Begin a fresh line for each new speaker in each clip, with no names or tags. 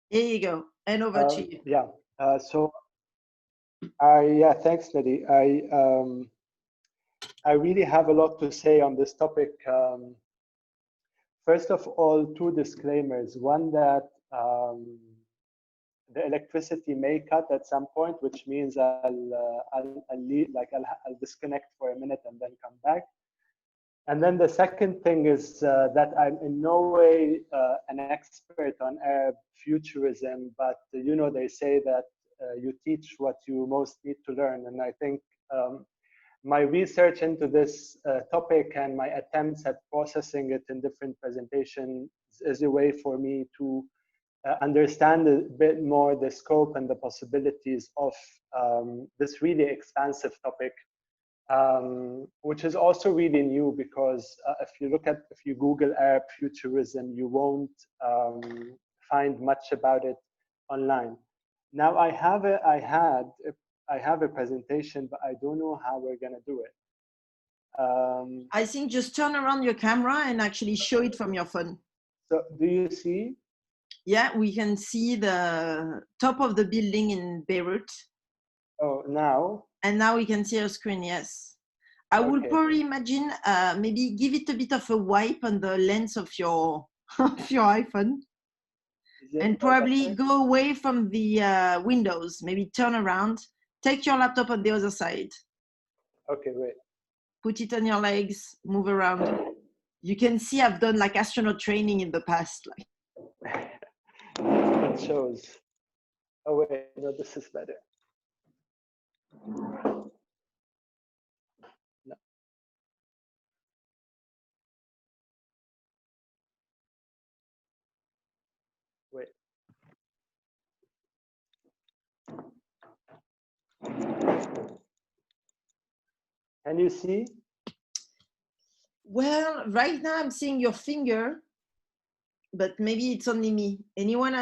Here you go, and over to you.
Yeah. Yeah. Thanks, Nadi. I really have a lot to say on this topic. First of all, two disclaimers. One, that the electricity may cut at some point, which means I'll disconnect for a minute and then come back. And then the second thing is that I'm in no way an expert on Arab futurism, but they say that you teach what you most need to learn. And I think my research into this topic and my attempts at processing it in different presentations is a way for me to understand a bit more the scope and the possibilities of this really expansive topic. Which is also really new, because if you Google Arab futurism, you won't find much about it online. Now I have a presentation, but I don't know how we're gonna do it.
I think just turn around your camera and actually show it from your phone.
So do you see?
Yeah, we can see the top of the building in Beirut.
Oh, now?
And now we can see your screen, yes. I would probably imagine maybe give it a bit of a wipe on the lens of your iPhone. And probably go away from the windows, maybe turn around, take your laptop on the other side.
Okay, wait.
Put it on your legs, move around. You can see I've done like astronaut training in the past.
It shows. Oh wait, no, this is better. No. Wait. Can you see?
Well, right now I'm seeing your finger, but maybe it's only me. Anyone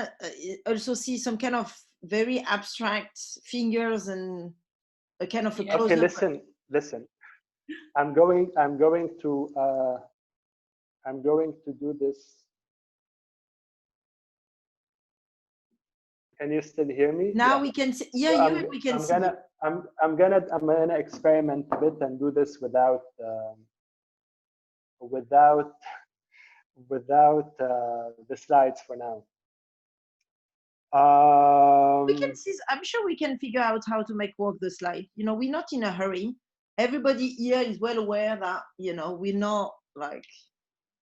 also see some kind of very abstract fingers and a kind of a close-up?
Okay, listen. I'm going to do this. Can you still hear me?
Now we can see. Yeah, so we can see.
I'm gonna experiment a bit and do this without the slides for now.
We can see. I'm sure we can figure out how to make work the slide. We're not in a hurry. Everybody here is well aware that we're not like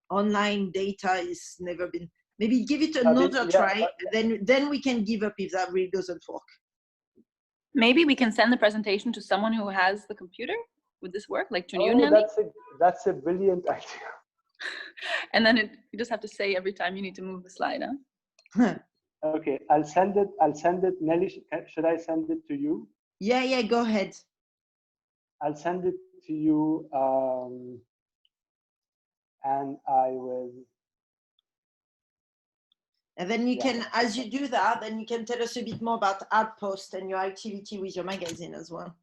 online data is never been. Maybe give it another try. Then we can give up if that really doesn't work.
Maybe we can send the presentation to someone who has the computer. Would this work? Like to you, Nelly?
That's a brilliant idea.
And then you just have to say every time you need to move the slide, huh?
Okay, I'll send it. Nelly, should I send it to you?
Yeah, go ahead.
I'll send it to you, and I will.
And then you can, as you do that, then you can tell us a bit more about Outpost and your activity with your magazine as well.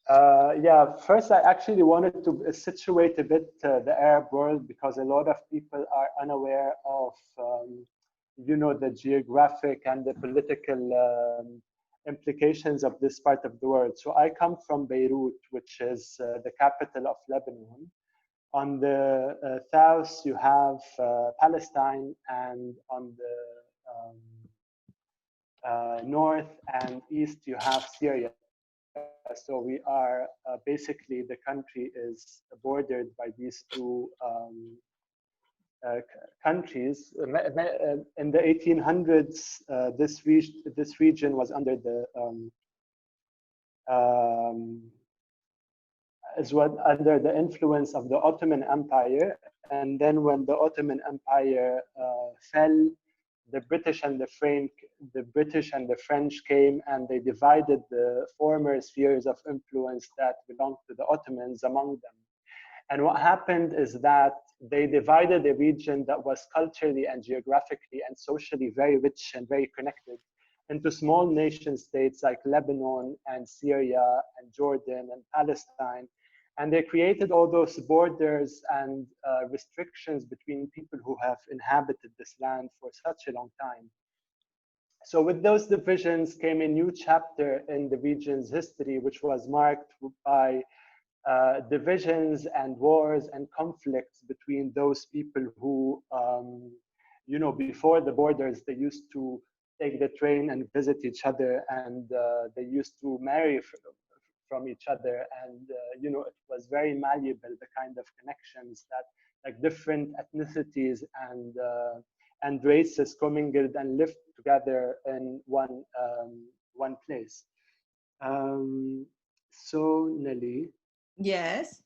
Yeah, first I actually wanted to situate a bit the Arab world, because a lot of people are unaware of the geographic and the political implications of this part of the world. So I come from Beirut, which is the capital of Lebanon. On the south, you have Palestine, and on the north and east, you have Syria. So we are basically, the country is bordered by these two countries. In the 1800s, this region was under the under the influence of the Ottoman Empire, and then when the Ottoman Empire fell, the British and the French came, and they divided the former spheres of influence that belonged to the Ottomans among them. And what happened is that they divided a region that was culturally and geographically and socially very rich and very connected into small nation states like Lebanon and Syria and Jordan and Palestine. And they created all those borders and restrictions between people who have inhabited this land for such a long time. So with those divisions came a new chapter in the region's history, which was marked by divisions and wars and conflicts between those people who, you know, before the borders, they used to take the train and visit each other, and they used to marry from each other. And, you know, it was very malleable, the kind of connections that like different ethnicities and races commingled and lived together in one place. So Nelly,
Yes.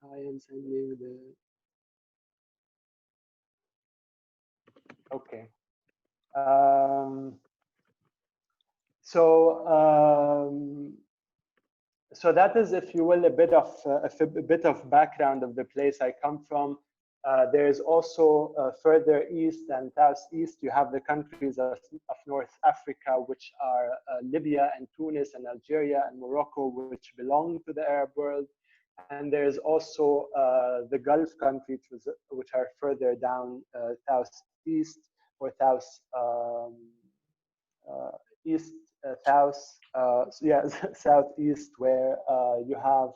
I am sending the. Okay. So that is, if you will, a bit of background of the place I come from. There is also further east and southeast. You have the countries of North Africa, which are Libya and Tunis and Algeria and Morocco, which belong to the Arab world. And there's also the Gulf countries, which are further down southeast or east, southeast, where you have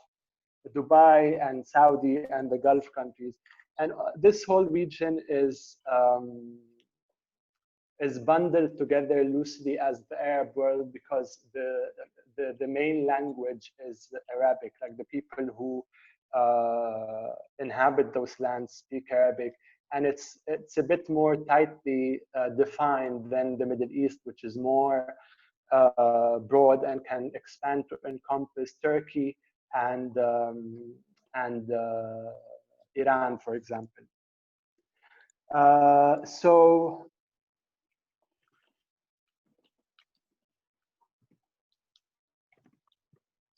Dubai and Saudi and the Gulf countries. And this whole region is bundled together loosely as the Arab world, because the main language is Arabic. Like the people who inhabit those lands speak Arabic, and it's a bit more tightly defined than the Middle East, which is more broad and can expand to encompass Turkey and Iran, for example. So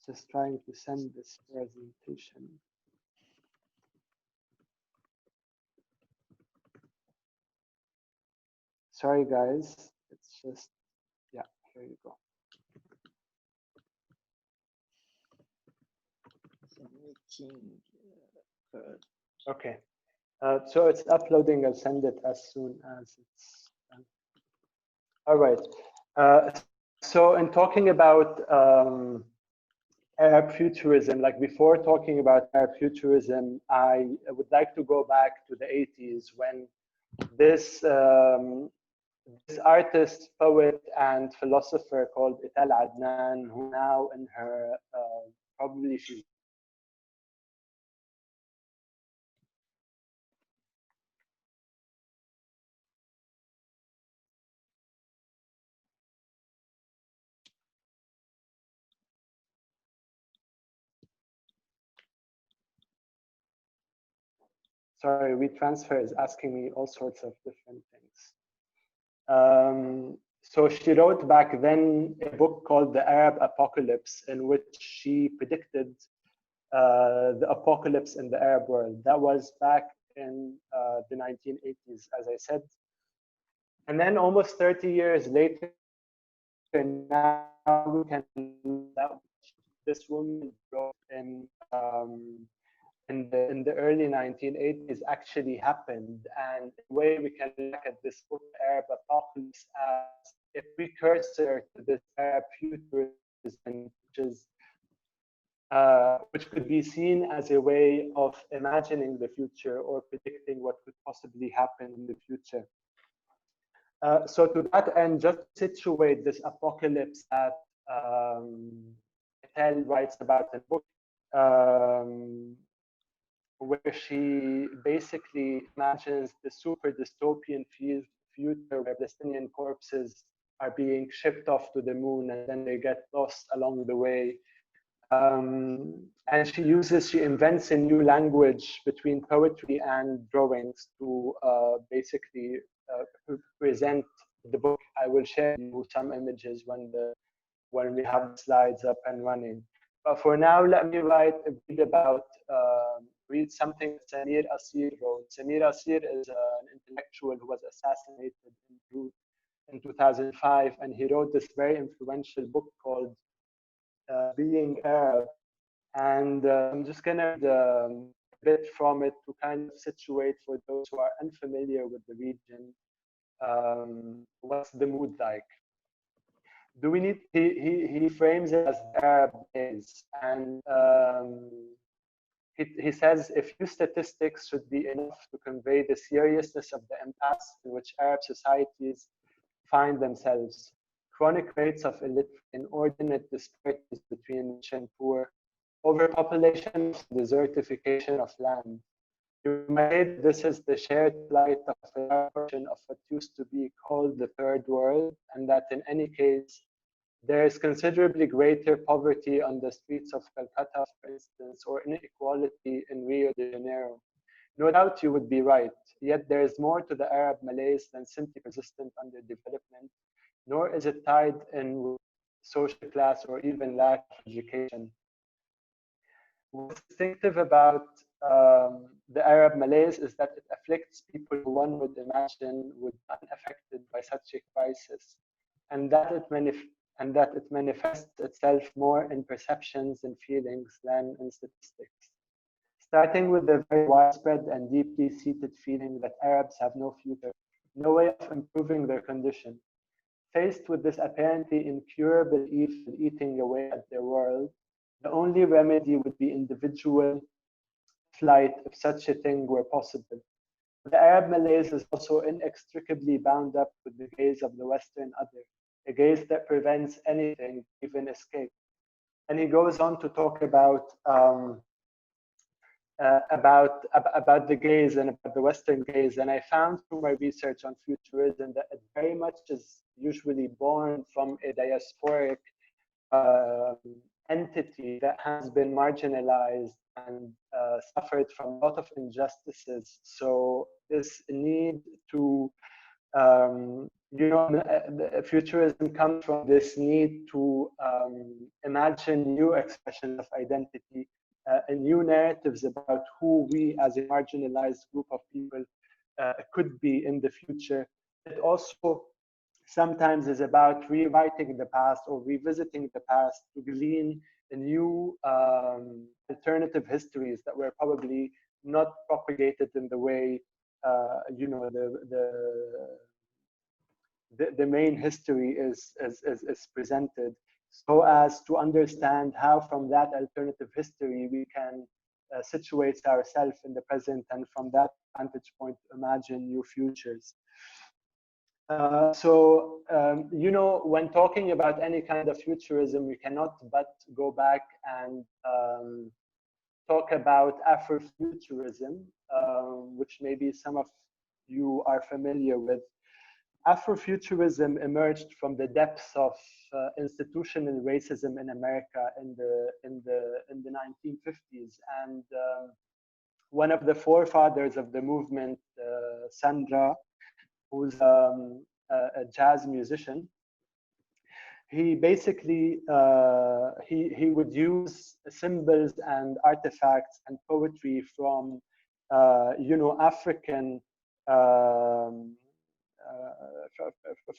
just trying to send this presentation. Sorry, guys. It's just, yeah, here you go. Okay. So it's uploading. I'll send it as soon as it's done. All right. So in talking about Arab futurism, like before talking about Arab futurism, I would like to go back to the 80s when this artist, poet, and philosopher called Ital Adnan, who now in her, probably she's sorry, WeTransfer is asking me all sorts of different things. So she wrote back then a book called The Arab Apocalypse, in which she predicted the apocalypse in the Arab world. That was back in the 1980s, as I said. And then almost 30 years later, now we can that this woman wrote in the early 1980s actually happened. And in a way, we can look at this book, Arab Apocalypse, as a precursor to this Arab futurism, which could be seen as a way of imagining the future or predicting what could possibly happen in the future. So to that end, just to situate this apocalypse that Ital writes about in the book, where she basically imagines the super dystopian future where Palestinian corpses are being shipped off to the moon and then they get lost along the way. And she invents a new language between poetry and drawings to basically present the book. I will share you some images when we have the slides up and running. But for now, let me read something Samir Asir wrote. Samir Asir is an intellectual who was assassinated in 2005, and he wrote this very influential book called Being Arab. And I'm just going to read a bit from it to kind of situate for those who are unfamiliar with the region. what's the mood like? Do we need, he frames it as the Arab days, and he says a few statistics should be enough to convey the seriousness of the impasse in which Arab societies find themselves. Chronic rates of inordinate disparities between rich and poor, overpopulation, desertification of land. You might say that this is the shared plight of a large portion of what used to be called the Third World, and that in any case, there is considerably greater poverty on the streets of Calcutta, for instance, or inequality in Rio de Janeiro. No doubt you would be right, yet there is more to the Arab Malays than simply persistent underdevelopment, nor is it tied in with social class or even lack of education. What's distinctive about the Arab Malays is that it afflicts people who one would imagine would be unaffected by such a crisis, and that it manifests itself more in perceptions and feelings than in statistics. Starting with the very widespread and deeply seated feeling that Arabs have no future, no way of improving their condition. Faced with this apparently incurable evil eating away at their world, the only remedy would be individual flight if such a thing were possible. The Arab Malays is also inextricably bound up with the gaze of the Western other, a gaze that prevents anything, even escape. And he goes on to talk about the gaze and about the Western gaze. And I found through my research on Futurism that it very much is usually born from a diasporic entity that has been marginalized and suffered from a lot of injustices. So this need to, Futurism comes from this need to imagine new expressions of identity and new narratives about who we as a marginalized group of people could be in the future. It also sometimes is about rewriting the past or revisiting the past to glean new alternative histories that were probably not propagated in the way the main history is presented, so as to understand how from that alternative history we can situate ourselves in the present, and from that vantage point imagine new futures. When talking about any kind of futurism, we cannot but go back and talk about Afrofuturism, which maybe some of you are familiar with. Afrofuturism emerged from the depths of institutional racism in America in the 1950s, and one of the forefathers of the movement, Sandra, who's a jazz musician, he basically he would use symbols and artifacts and poetry from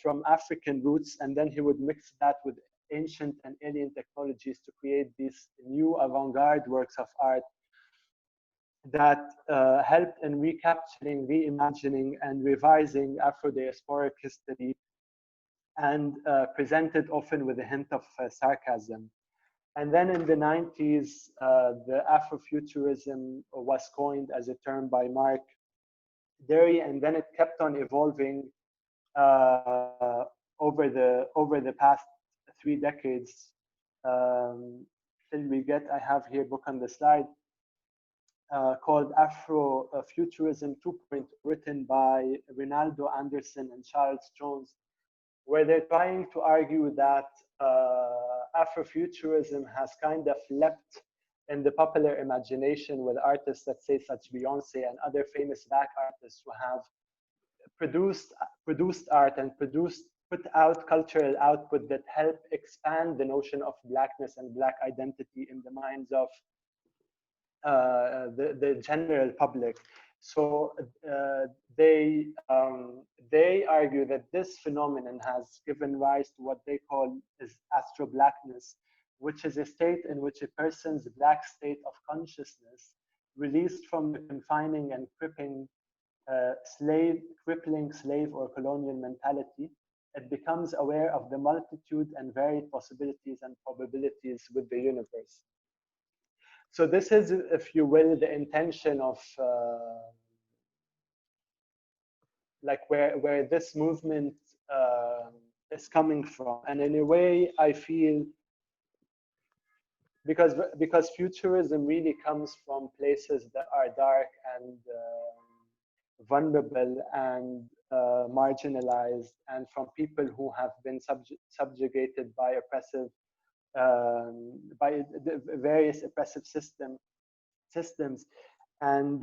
from African roots, and then he would mix that with ancient and alien technologies to create these new avant-garde works of art that helped in recapturing, reimagining, and revising Afro-diasporic history, and presented often with a hint of sarcasm. And then in the 90s, the Afrofuturism was coined as a term by Mark Derry, and then it kept on evolving over the past 3 decades till we get, I have here a book on the slide, called Afrofuturism 2.0, written by Rinaldo Anderson and Charles Jones, where they're trying to argue that Afrofuturism has kind of leapt in the popular imagination with artists, let's say, such Beyonce and other famous Black artists who have produced art and put out cultural output that help expand the notion of Blackness and Black identity in the minds of the general public. So they argue that this phenomenon has given rise to what they call is astro-blackness, which is a state in which a person's Black state of consciousness, released from the confining and crippling crippling slave or colonial mentality, it becomes aware of the multitude and varied possibilities and probabilities with the universe. So this is, if you will, the intention of like where this movement is coming from. And in a way, I feel because futurism really comes from places that are dark and vulnerable and marginalized, and from people who have been subjugated by oppressive by the various oppressive systems, and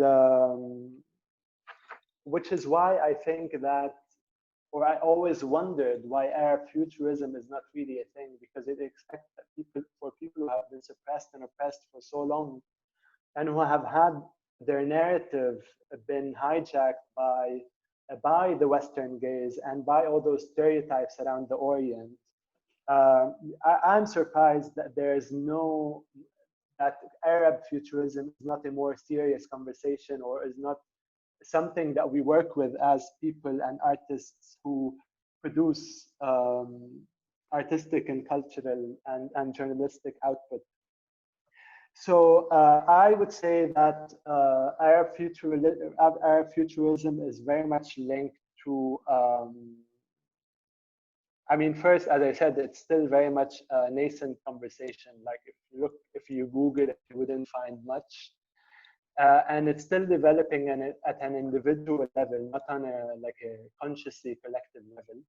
which is why I think that, or I always wondered why Arab futurism is not really a thing, because it expects that for people who have been suppressed and oppressed for so long, and who have had their narrative been hijacked by the Western gaze and by all those stereotypes around the Orient. I'm surprised that that Arab futurism is not a more serious conversation, or is not something that we work with as people and artists who produce artistic and cultural and journalistic output. So I would say that Arab futurism is very much linked to I mean, first, as I said, it's still very much a nascent conversation. Like if you Google it, you wouldn't find much. And it's still developing at an individual level, not on like a consciously collective level.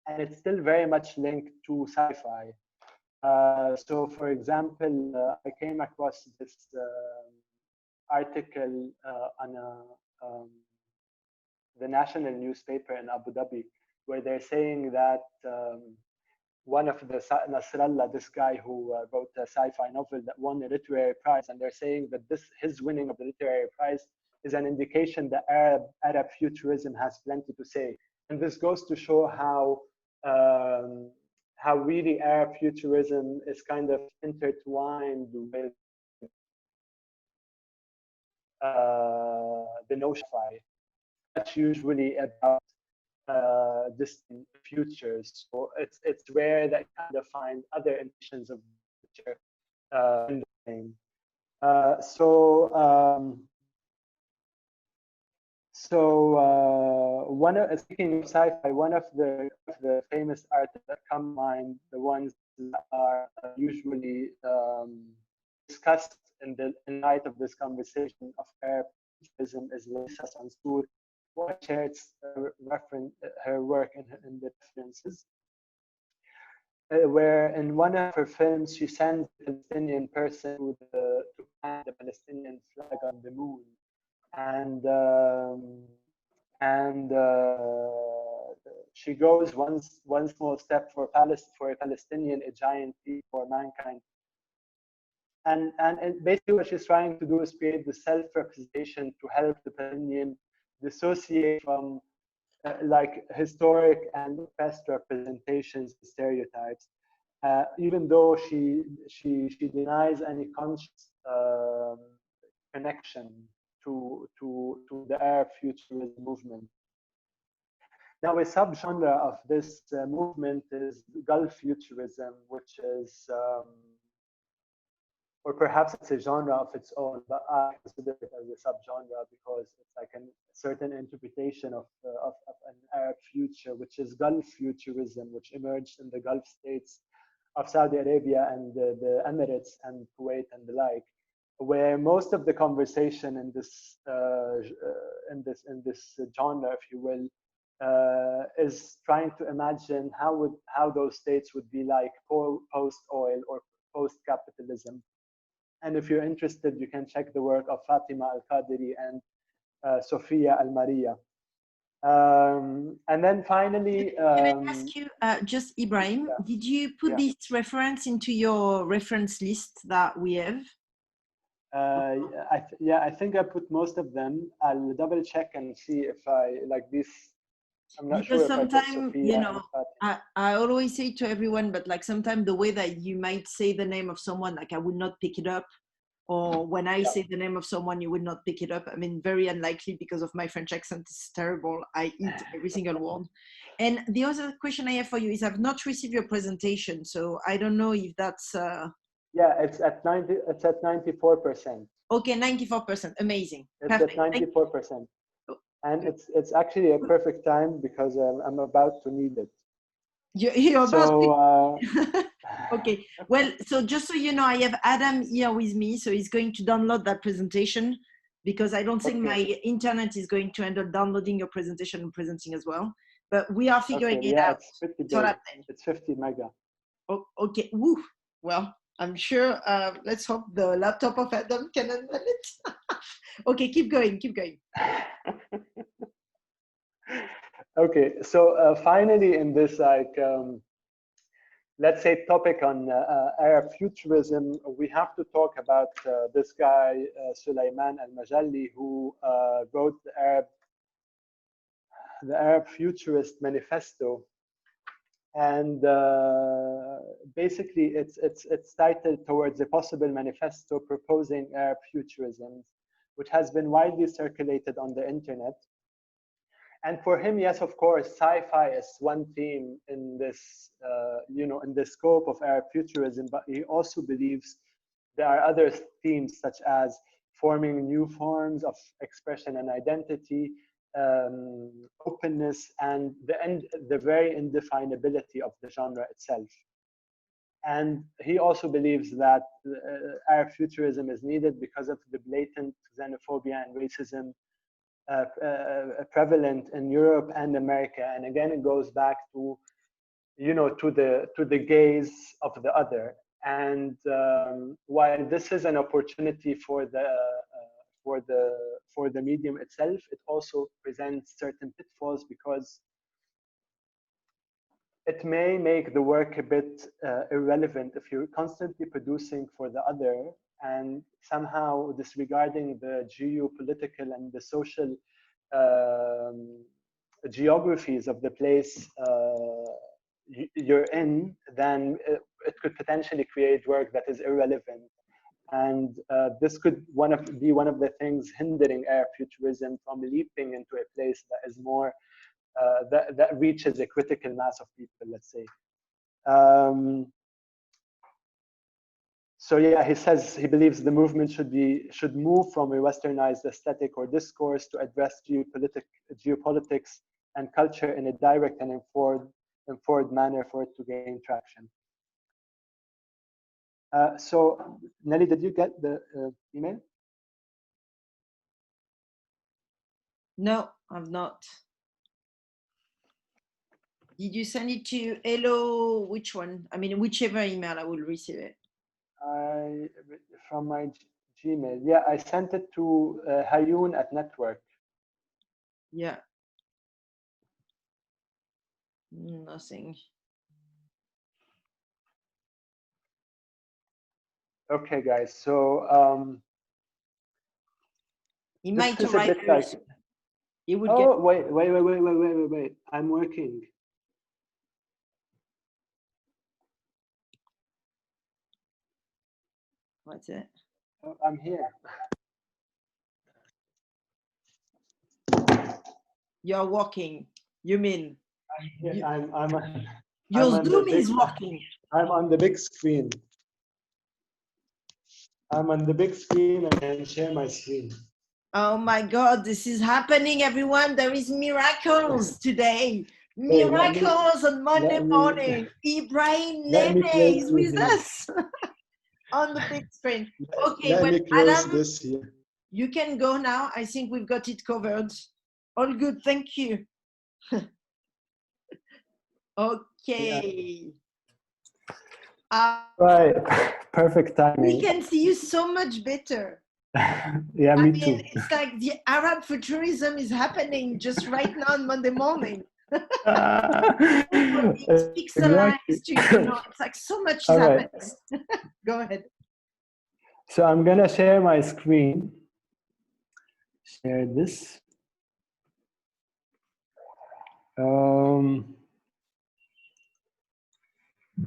And it's still very much linked to sci-fi. So for example, I came across this article on the national newspaper in Abu Dhabi, where they're saying that one of the Nasrallah, this guy who wrote a sci-fi novel that won a literary prize, and they're saying that his winning of the literary prize is an indication that Arab futurism has plenty to say. And this goes to show how really Arab futurism is kind of intertwined with the notion of that's usually about distant futures. So it's rare that you kind of find other indications of future in the same. Speaking of sci-fi, one of the famous artists that come to mind, the ones that are usually discussed in light of this conversation of Arab futurism is Lisa Sansour, who shared her work in the references, where in one of her films she sends a Palestinian person to plant the Palestinian flag on the moon, and she goes one small step for a Palestinian, a giant leap for mankind. And basically what she's trying to do is create the self-representation to help the Palestinian dissociate from like historic and oppressed representations and stereotypes, even though she denies any conscious connection to the Arab futurism movement. Now, a subgenre of this movement is Gulf futurism, which is or perhaps it's a genre of its own, but I consider it as a subgenre because it's like a certain interpretation of an Arab future, which is Gulf futurism, which emerged in the Gulf states of Saudi Arabia and the Emirates and Kuwait and the like, where most of the conversation in this genre, if you will, is trying to imagine how those states would be like post-oil or post-capitalism. And if you're interested, you can check the work of Fatima Al-Qadiri and Sofia Al-Maria. And then finally,
can I ask you, just Ibrahim,
yeah.
Did you put this reference into your reference list that we have?
I think I put most of them. I'll double check and see if I like this. I'm not
because
sure
sometimes, you know, I always say to everyone, but like sometimes the way that you might say the name of someone, like I would not pick it up. or when I
Yeah.
say the name of someone, you would not pick it up. I mean, very unlikely because of my French accent. It's terrible. I eat every single word. And the other question I have for you is I've not received your presentation, so I don't know if that's...
Yeah, it's at 94%.
Okay, 94%. Amazing.
It's
Perfect.
at 94%. And it's actually a perfect time because I'm about to need it.
You're about
So,
okay. Well, so just so you know, I have Adam here with me, so he's going to download that presentation because I don't think my internet is going to handle downloading your presentation and presenting as well. But we are figuring it out.
It's 50
It's all
big.
happening.
It's 50 mega.
Oh, okay. Woo. Well, I'm sure. Let's hope the laptop of Adam can handle it. Okay, keep going. Keep going.
Okay, so finally in this, like, let's say topic on Arab futurism, we have to talk about this guy, Sulaiman al-Majalli, who wrote the Arab Futurist Manifesto. And basically it's titled Towards a Possible Manifesto Proposing Arab Futurism, which has been widely circulated on the internet. And for him, yes, of course, sci-fi is one theme in this, in the scope of Arab futurism, but he also believes there are other themes such as forming new forms of expression and identity, openness, and the very indefinability of the genre itself. And he also believes that Arab futurism is needed because of the blatant xenophobia and racism prevalent in Europe and America. And again, it goes back to, to the gaze of the other. And while this is an opportunity for the medium itself, it also presents certain pitfalls because it may make the work a bit irrelevant if you're constantly producing for the other and somehow disregarding the geopolitical and the social geographies of the place you're in, then it could potentially create work that is irrelevant. And this could be one of the things hindering Arab futurism from leaping into a place that is more, that reaches a critical mass of people, let's say. So yeah, he says he believes the movement should move from a westernized aesthetic or discourse to address geopolitics and culture in a direct and informed manner for it to gain traction. So Nelly, did you get the email?
No, I've not. Did you send it to hello? Which one? I mean, whichever email, I will receive it.
From my Gmail. Yeah, I sent it to Hayoun at Network.
Yeah. Nothing.
Okay, guys. So
he might write.
Like,
he would
oh, wait. I'm working.
What's it?
Oh, I'm here.
You're walking. You mean?
Your
Zoom is working.
I'm on the big screen. I'm on the big screen and I can share my screen.
Oh my God, this is happening, everyone. There is miracles today. Miracles on Monday morning. Ibrahim Nehme is with us on the big screen. Okay,
let
well,
me close
Adam,
this here.
You can go now. I think we've got it covered. All good, thank you. Okay.
Right, perfect timing.
We can see you so much better.
Yeah, me too.
It's like the Arabfuturism is happening just right now on Monday morning. Pixelized, it's like so much is happening. Go ahead.
So I'm gonna share my screen. Share this.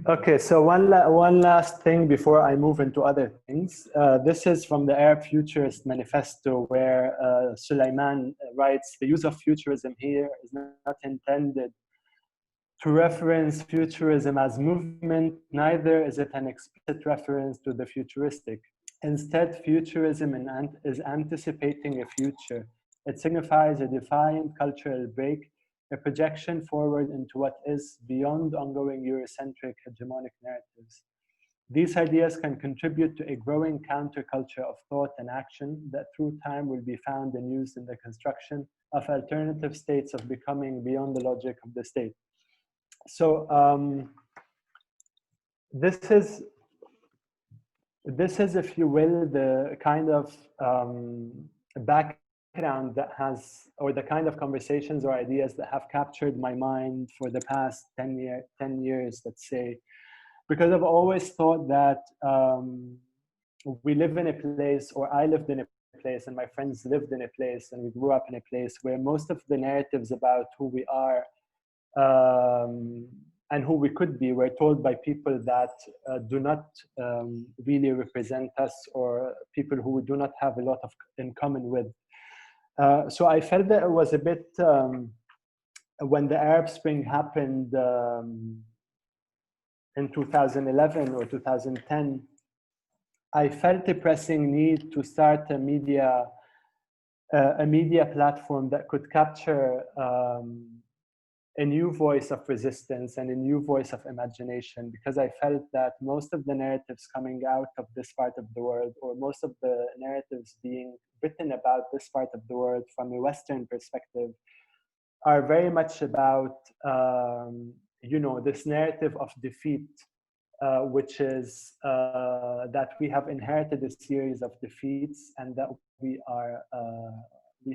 Okay, so one last thing before I move into other things. This is from the Arab Futurist Manifesto, where Sulaiman writes, the use of futurism here is not intended to reference futurism as movement, neither is it an explicit reference to the futuristic. Instead, futurism is anticipating a future. It signifies a defiant cultural break, a projection forward into what is beyond ongoing Eurocentric hegemonic narratives. These ideas can contribute to a growing counterculture of thought and action that through time will be found and used in the construction of alternative states of becoming beyond the logic of the state. So this is, if you will, the kind of background that has, or the kind of conversations or ideas that have captured my mind for the past 10 years, let's say, because I've always thought that we live in a place, or I lived in a place, and my friends lived in a place, and we grew up in a place where most of the narratives about who we are and who we could be were told by people that do not really represent us, or people who we do not have a lot in common with. So I felt that it was a bit, when the Arab Spring happened in 2011 or 2010, I felt a pressing need to start a media platform that could capture a new voice of resistance and a new voice of imagination, because I felt that most of the narratives coming out of this part of the world, or most of the narratives being written about this part of the world from a Western perspective, are very much about, this narrative of defeat, which is that we have inherited a series of defeats, and that we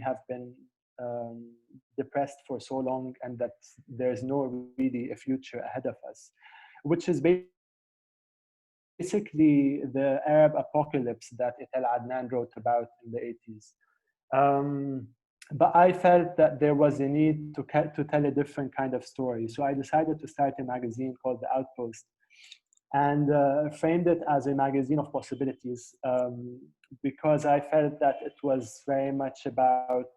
have been depressed for so long, and that there's no really a future ahead of us, which is basically the Arab apocalypse that Ital Adnan wrote about in the 80s. But I felt that there was a need to tell a different kind of story. So I decided to start a magazine called The Outpost, and framed it as a magazine of possibilities, because I felt that it was very much about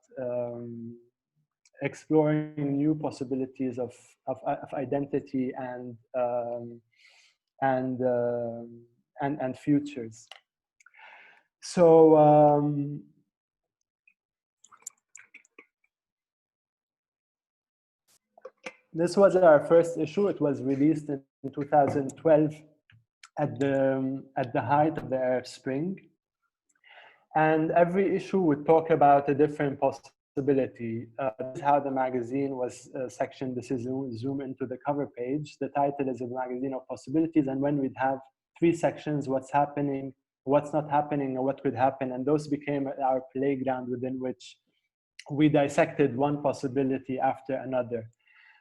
exploring new possibilities of identity and futures. So this was our first issue. It was released in 2012 at the height of the Arab Spring. And every issue would talk about a different possibility. This is how the magazine was sectioned. This is zoom into the cover page. The title is A Magazine of Possibilities. And when we'd have 3 sections, what's happening, what's not happening, and what could happen. And those became our playground within which we dissected one possibility after another.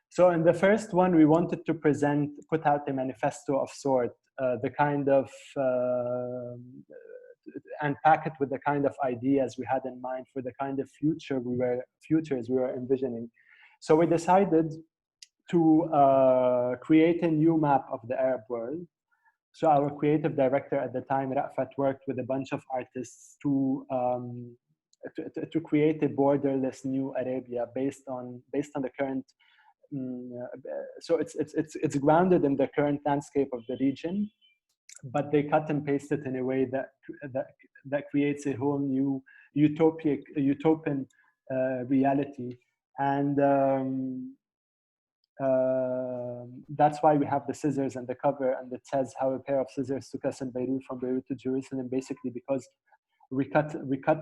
So in the first one, we wanted to put out a manifesto of sort, the kind of, and pack it with the kind of ideas we had in mind for the kind of futures we were envisioning. So we decided to create a new map of the Arab world. So our creative director at the time, Ra'fat, worked with a bunch of artists to create a borderless new Arabia based on the current. So it's grounded in the current landscape of the region, but they cut and paste it in a way that creates a whole new utopian reality, and that's why we have the scissors and the cover, and it says how a pair of scissors took us in Beirut from Beirut to Jerusalem, basically because we cut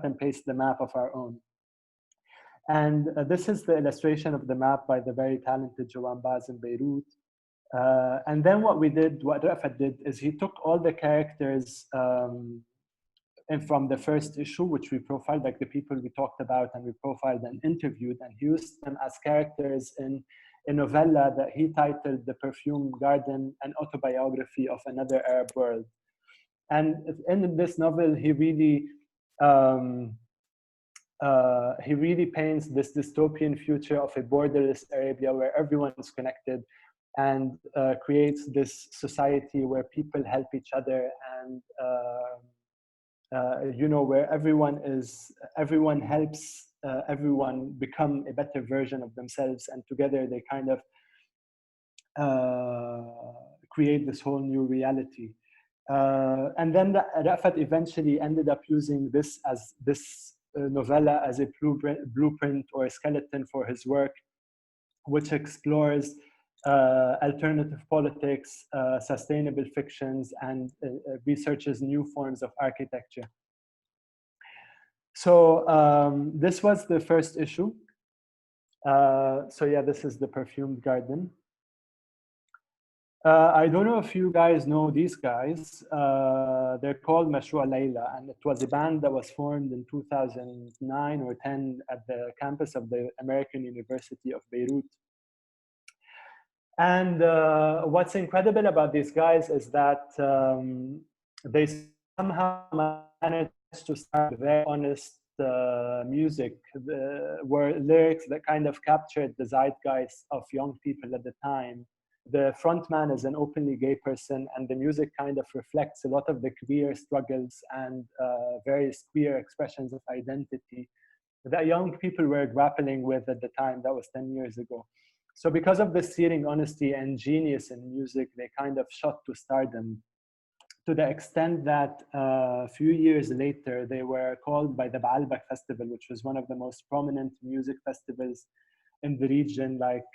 and paste the map of our own. And this is the illustration of the map by the very talented Joan Baz in Beirut. And then what Ra'fat did is he took all the characters and from the first issue, which we profiled, like the people we talked about and we profiled and interviewed, and he used them as characters in a novella that he titled The Perfume Garden, an autobiography of another Arab world. And in this novel, he really paints this dystopian future of a borderless Arabia where everyone is connected, and creates this society where people help each other, and you know, where everyone helps everyone become a better version of themselves, and together they kind of create this whole new reality. And then Rafat eventually ended up using this as novella as a blueprint or a skeleton for his work, which explores alternative politics, sustainable fictions, and researches new forms of architecture. So this was the first issue. So yeah, this is the Perfumed Garden. I don't know if you guys know these guys. They're called Mashrou' Layla, and it was a band that was formed in 2009 or 10 at the campus of the American University of Beirut. And what's incredible about these guys is that they somehow managed to start very honest music, were lyrics that kind of captured the zeitgeist of young people at the time. The frontman is an openly gay person, and the music kind of reflects a lot of the queer struggles and various queer expressions of identity that young people were grappling with at the time. That was 10 years ago. So because of this searing honesty and genius in music, they kind of shot to stardom, to the extent that a few years later, they were called by the Baalbek Festival, which was one of the most prominent music festivals in the region. Like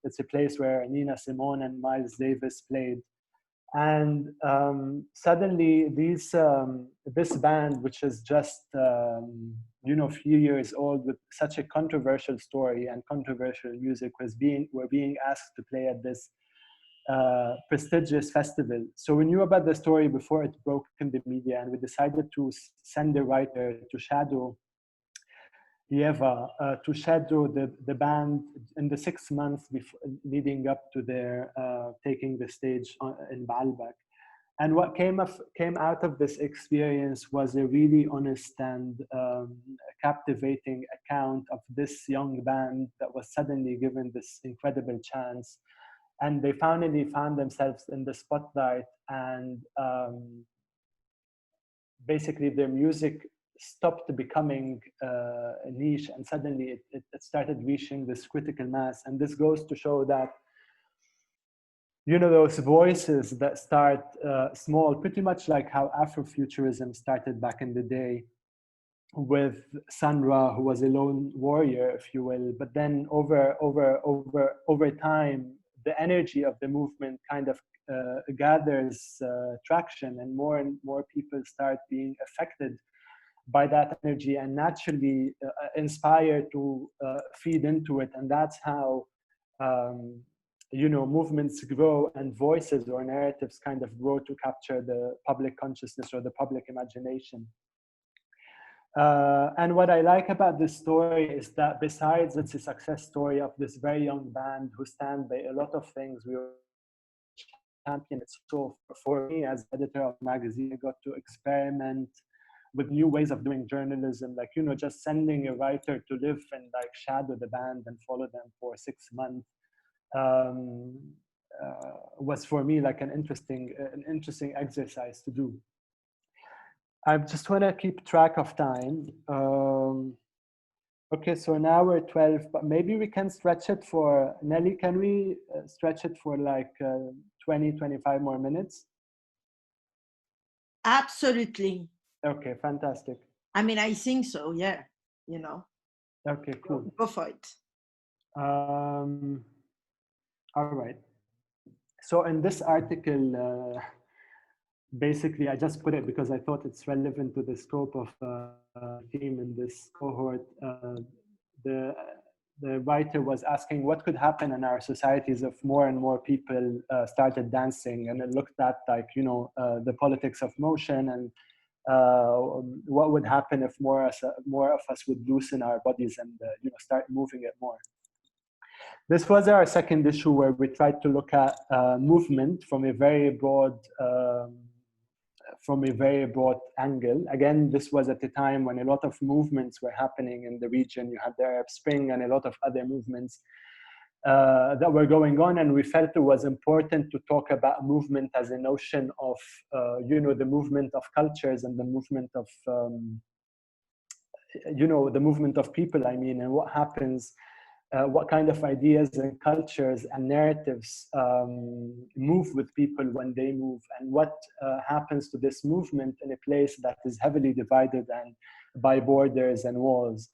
it's a place where Nina Simone and Miles Davis played. And suddenly this band, which is just you know, a few years old, with such a controversial story and controversial music, were being asked to play at this prestigious festival. So we knew about the story before it broke in the media, and we decided to send a writer to shadow Yeva, to shadow the band in the 6 months leading up to their taking the stage in Baalbek. And what came out of this experience was a really honest and captivating account of this young band that was suddenly given this incredible chance. And they finally found themselves in the spotlight, and basically their music stopped becoming a niche, and suddenly it started reaching this critical mass. And this goes to show that, you know, those voices that start small, pretty much like how Afrofuturism started back in the day with Sun Ra, who was a lone warrior, if you will. But then over time, the energy of the movement kind of gathers traction, and more people start being affected by that energy and naturally inspired to feed into it. And that's how you know, movements grow and voices or narratives kind of grow to capture the public consciousness or the public imagination. And what I like about this story is that besides it's a success story of this very young band who stand by a lot of things we were champion it. So for me as editor of the magazine, I got to experiment with new ways of doing journalism, like, you know, just sending a writer to live and like shadow the band and follow them for 6 months was for me like an interesting exercise to do. I just want to keep track of time. Okay, so now we're 12, but maybe we can stretch it for, Nelly, can we stretch it for like 20, 25 more minutes?
Absolutely.
Okay, fantastic.
I mean, I think so, yeah, you know.
Okay, cool.
Go for it.
All right. So in this article, basically, I just put it because I thought it's relevant to the scope of theme in this cohort. The writer was asking what could happen in our societies if more and more people started dancing, and it looked at like, you know, the politics of motion, and what would happen if more of us would loosen our bodies and you know, start moving it more. This was our second issue, where we tried to look at movement from a very broad angle. Again, this was at a time when a lot of movements were happening in the region. You had the Arab Spring and a lot of other movements. that were going on, and we felt it was important to talk about movement as a notion of, the movement of cultures and the movement of, the movement of people, I mean, and what happens, what kind of ideas and cultures and narratives move with people when they move, and what happens to this movement in a place that is heavily divided and by borders and walls.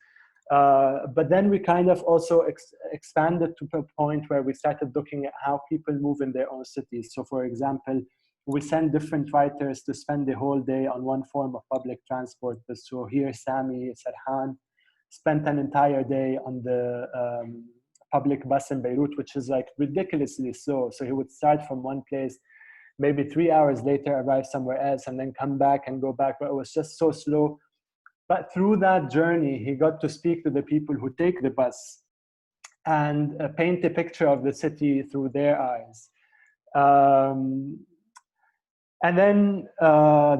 But then we kind of also expanded to a point where we started looking at how people move in their own cities. So for example, we send different writers to spend the whole day on one form of public transport. So here, Sami Sarhan spent an entire day on the public bus in Beirut, which is like ridiculously slow. So he would start from one place, maybe 3 hours later, arrive somewhere else, and then come back and go back. But it was just so slow. But through that journey, he got to speak to the people who take the bus and paint a picture of the city through their eyes. And then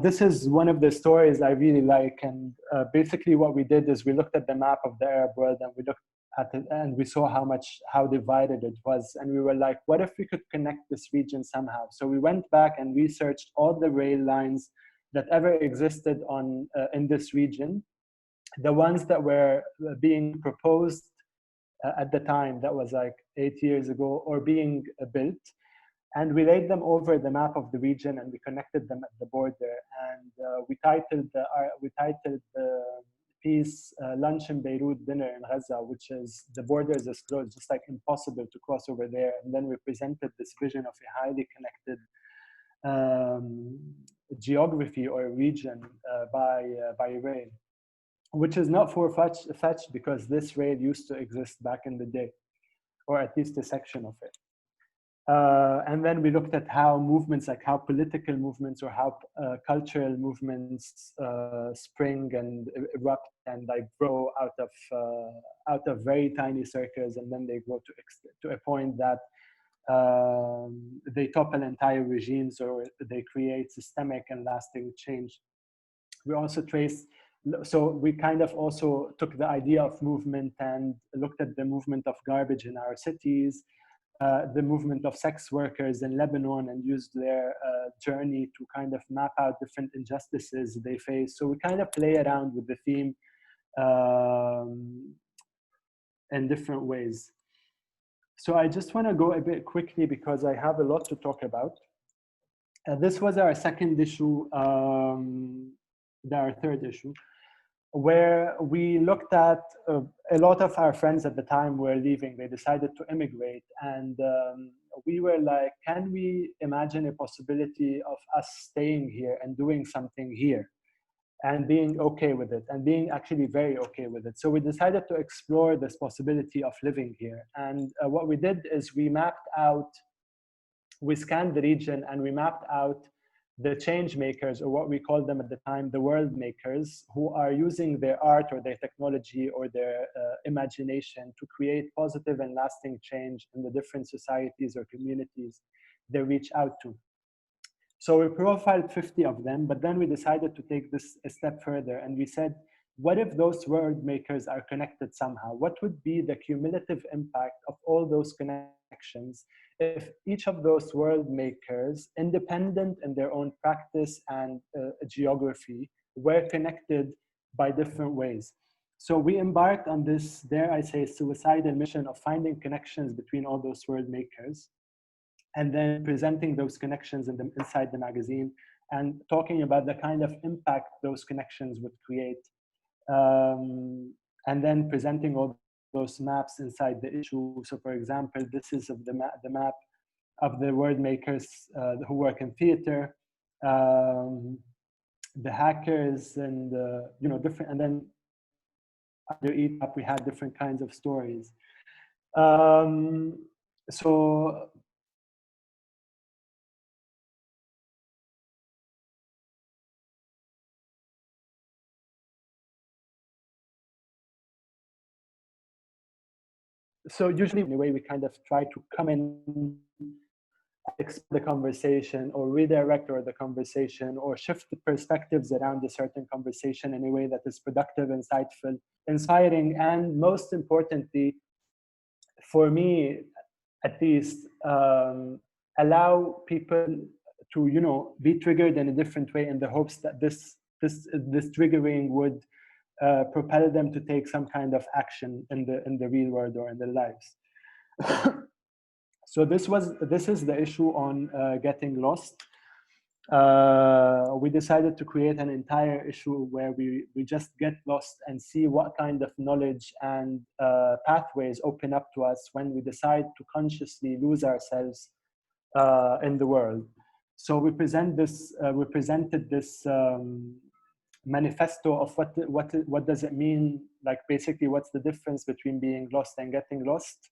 this is one of the stories I really like. And basically what we did is we looked at the map of the Arab world, and we looked at it, and we saw how divided it was. And we were like, what if we could connect this region somehow? So we went back and researched all the rail lines that ever existed in this region, the ones that were being proposed at the time, that was like 8 years ago, or being built. And we laid them over the map of the region, and we connected them at the border. And we titled the piece "Lunch in Beirut, Dinner in Gaza," which is the borders is closed, just like impossible to cross over there. And then we presented this vision of a highly connected geography or region by rail, which is not far-fetched because this rail used to exist back in the day, or at least a section of it. And then we looked at how movements, like how political movements or how cultural movements spring and erupt and like grow out of very tiny circles, and then they grow to a point that they topple entire regimes, or they create systemic and lasting change. We also so we kind of also took the idea of movement and looked at the movement of garbage in our cities, the movement of sex workers in Lebanon, and used their journey to kind of map out different injustices they face. So we kind of play around with the theme in different ways. So I just want to go a bit quickly because I have a lot to talk about. This was our second issue, our third issue, where we looked at a lot of our friends at the time were leaving. They decided to immigrate, and we were like, can we imagine a possibility of us staying here and doing something here and being okay with it, and being actually very okay with it? So we decided to explore this possibility of living here. And what we did is we scanned the region, and we mapped out the change makers, or what we called them at the time, the world makers, who are using their art or their technology or their imagination to create positive and lasting change in the different societies or communities they reach out to. So we profiled 50 of them, but then we decided to take this a step further, and we said, what if those world makers are connected somehow? What would be the cumulative impact of all those connections if each of those world makers, independent in their own practice and geography, were connected by different ways? So we embarked on this, dare I say, suicidal mission of finding connections between all those world makers, and then presenting those connections inside the magazine, and talking about the kind of impact those connections would create. And then presenting all those maps inside the issue. So for example, this is of the map of the world makers who work in theater, the hackers, and different, and then under each map we had different kinds of stories. So usually in a way we kind of try to come in, expand the conversation, or redirect the conversation, or shift the perspectives around a certain conversation in a way that is productive, insightful, inspiring, and most importantly, for me, at least allow people to, you know, be triggered in a different way, in the hopes that this triggering would propel them to take some kind of action in the real world or in their lives. So this is the issue on getting lost. We decided to create an entire issue where we just get lost and see what kind of knowledge and pathways open up to us when we decide to consciously lose ourselves in the world. So we presented this manifesto of what does it mean, like basically what's the difference between being lost and getting lost.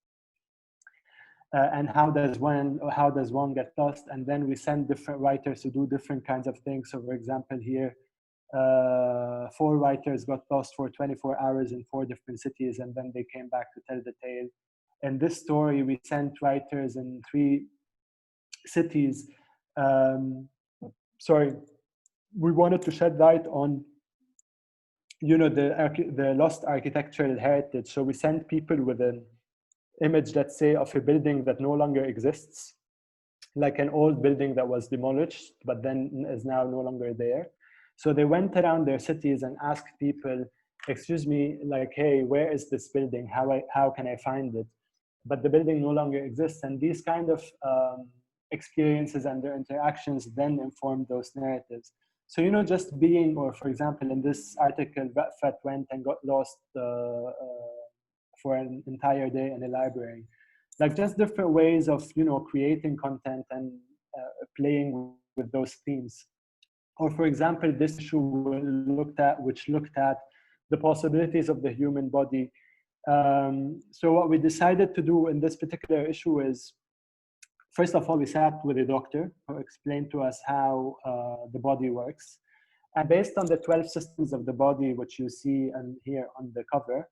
And how does one get lost? And then we send different writers to do different kinds of things. So for example, here, 4 writers got lost for 24 hours in 4 different cities, and then they came back to tell the tale. In this story, we sent writers in 3 cities. Sorry, we wanted to shed light on, you know, the lost architectural heritage. So we sent people with an image, let's say, of a building that no longer exists, like an old building that was demolished, but then is now no longer there. So they went around their cities and asked people, excuse me, like, hey, where is this building? How can I find it? But the building no longer exists. And these kind of experiences and their interactions then inform those narratives. So, you know, just being, or for example, in this article, Rafat went and got lost for an entire day in a library. Like just different ways of, you know, creating content and playing with those themes. Or for example, this issue which looked at the possibilities of the human body. So what we decided to do in this particular issue is, first of all, we sat with a doctor who explained to us how the body works. And based on the 12 systems of the body, which you see here on the cover,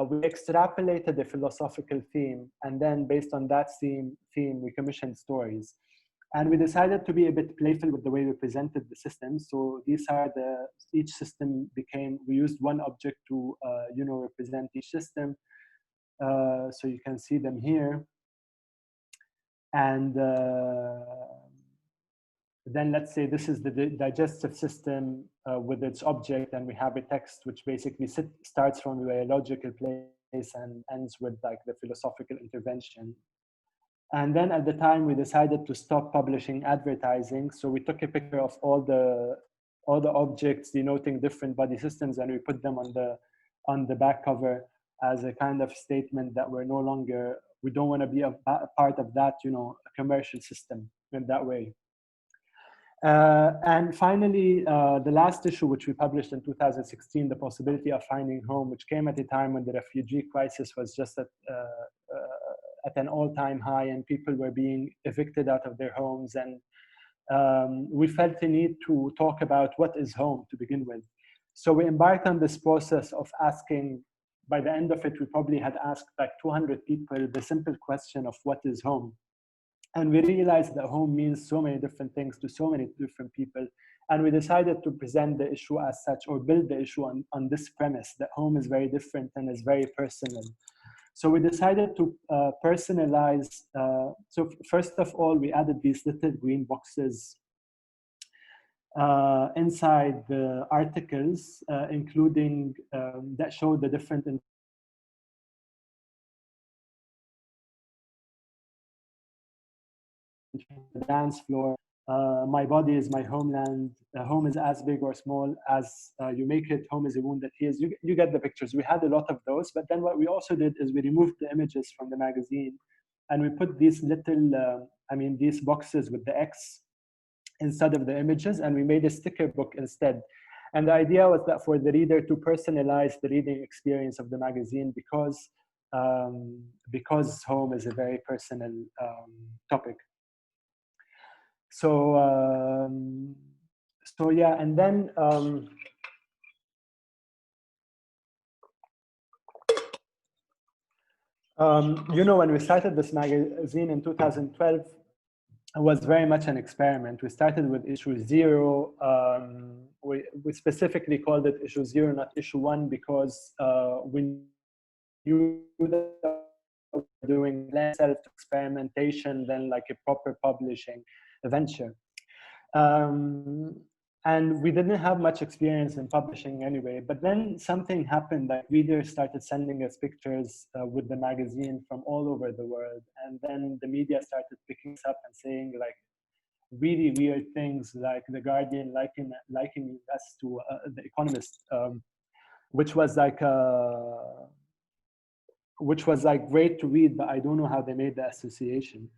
we extrapolated a philosophical theme, and then based on that theme, we commissioned stories. And we decided to be a bit playful with the way we presented the systems. So these are each system became, we used one object to, you know, represent each system. So you can see them here. And then let's say this is the digestive system with its object, and we have a text which basically starts from a biological place and ends with like the philosophical intervention. And then at the time we decided to stop publishing advertising. So we took a picture of all the objects denoting different body systems, and we put them on the back cover as a kind of statement that we don't want to be a part of that, you know, commercial system in that way. And finally, the last issue, which we published in 2016, The Possibility of Finding Home, which came at a time when the refugee crisis was just at an all-time high, and people were being evicted out of their homes. And we felt the need to talk about what is home to begin with. So we embarked on this process of asking, by the end of it, we probably had asked like 200 people the simple question of what is home. And we realized that home means so many different things to so many different people. And we decided to present the issue as such, or build the issue on this premise that home is very different and is very personal. So we decided to personalize. So first of all, we added these little green boxes inside the articles, including that show the different dance floor. My body is my homeland. Home is as big or small as you make it. Home is a wound that heals. You get the pictures. We had a lot of those, but then what we also did is we removed the images from the magazine, and we put these little, these boxes with the X instead of the images, and we made a sticker book instead. And the idea was that for the reader to personalize the reading experience of the magazine, because home is a very personal topic. So yeah, and then you know, when we started this magazine in 2012, it was very much an experiment. We started with issue 0. We specifically called it issue 0, not issue 1, because we knew that doing less self-experimentation than like a proper publishing venture. And we didn't have much experience in publishing anyway, but then something happened, like readers started sending us pictures with the magazine from all over the world. And then the media started picking us up and saying like really weird things, like The Guardian likening us to The Economist, which was like great to read, but I don't know how they made the association.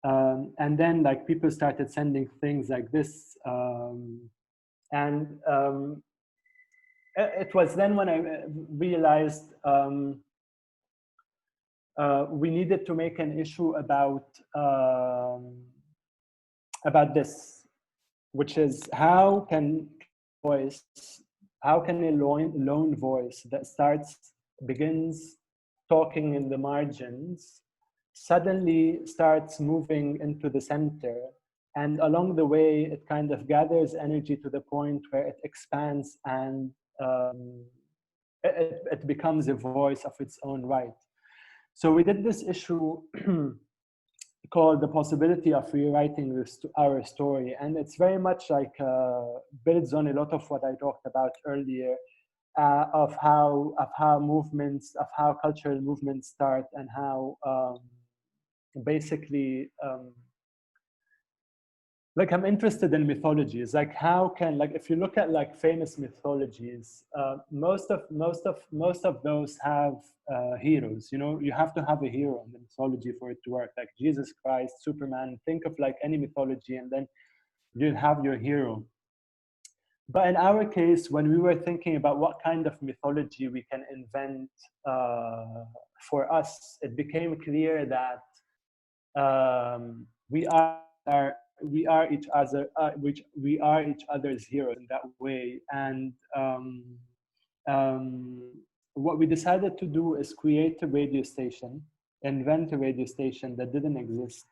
And then like people started sending things like this. It was then when I realized we needed to make an issue about this, which is how can a lone voice that begins talking in the margins suddenly starts moving into the center, and along the way it kind of gathers energy to the point where it expands and it becomes a voice of its own right. So we did this issue called The Possibility of Rewriting Our Story, and it's very much like builds on a lot of what I talked about earlier, of how cultural movements start, and how basically like I'm interested in mythologies. Like how can, like if you look at like famous mythologies, most of those have heroes. You know, you have to have a hero in the mythology for it to work. Like Jesus Christ, Superman. Think of like any mythology, and then you have your hero. But in our case, when we were thinking about what kind of mythology we can invent for us, it became clear that we are each other's heroes in that way. And what we decided to do is create a radio station, invent a radio station that didn't exist,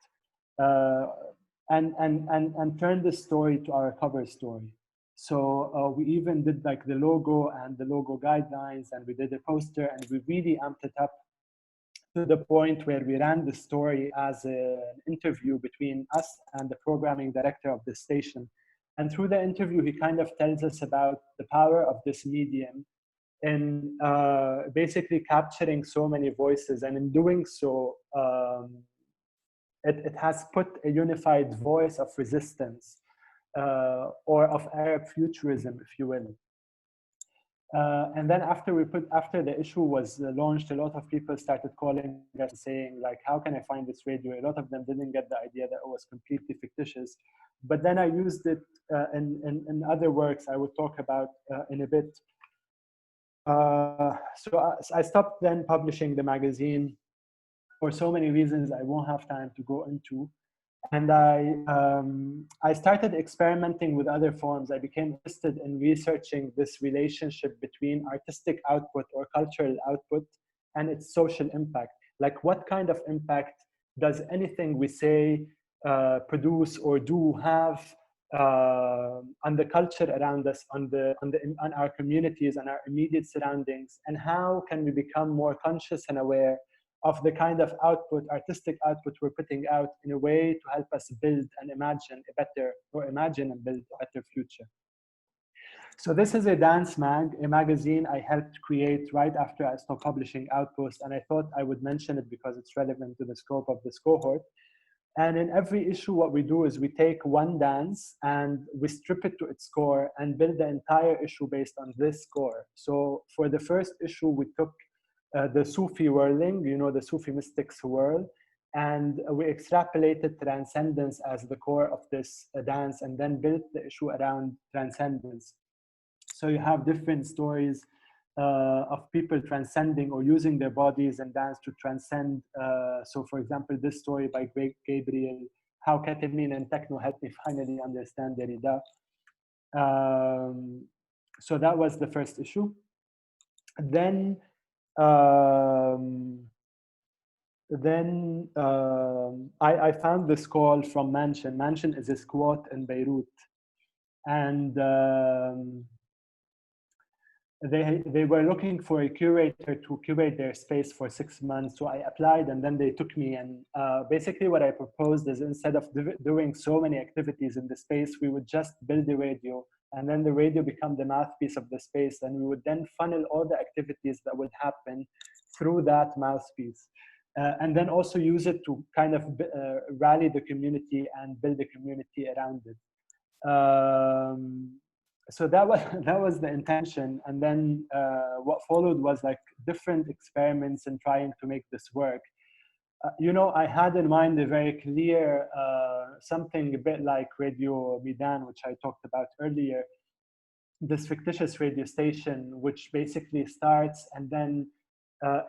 and turn the story to our cover story. So we even did like the logo and the logo guidelines, and we did a poster, and we really amped it up to the point where we ran the story as an interview between us and the programming director of the station. And through the interview, he kind of tells us about the power of this medium in basically capturing so many voices. And in doing so, it has put a unified voice of resistance or of Arabfuturism, if you will. And then after the issue was launched, a lot of people started calling us saying like, how can I find this radio? A lot of them didn't get the idea that it was completely fictitious. But then I used it in other works I would talk about in a bit. So I stopped then publishing the magazine for so many reasons I won't have time to go into. And I started experimenting with other forms. I became interested in researching this relationship between artistic output or cultural output and its social impact. Like what kind of impact does anything we say, produce, or do have on the culture around us, on our communities and our immediate surroundings, and how can we become more conscious and aware of the kind of output, artistic output we're putting out in a way to help us build and imagine and build a better future. So this is a dance a magazine I helped create right after I stopped publishing Outpost, and I thought I would mention it because it's relevant to the scope of this cohort. And in every issue, what we do is we take one dance and we strip it to its core and build the entire issue based on this score. So for the first issue, we took the Sufi whirling, you know, the Sufi mystics whirl, and we extrapolated transcendence as the core of this dance, and then built the issue around transcendence. So you have different stories of people transcending or using their bodies and dance to transcend. So for example, this story by Gabriel, how ketamine and techno helped me finally understand Derrida. So that was the first issue. Then I found this call from Mansion. Mansion is a squat in Beirut. And they were looking for a curator to curate their space for 6 months. So I applied, and then they took me. And basically what I proposed is, instead of doing so many activities in the space, we would just build a radio, and then the radio become the mouthpiece of the space. And we would then funnel all the activities that would happen through that mouthpiece. And then also use it to kind of rally the community and build a community around it. So that was the intention. And then what followed was like different experiments in trying to make this work. You know, I had in mind a very clear something a bit like Radio Midan, which I talked about earlier, this fictitious radio station, which basically starts and then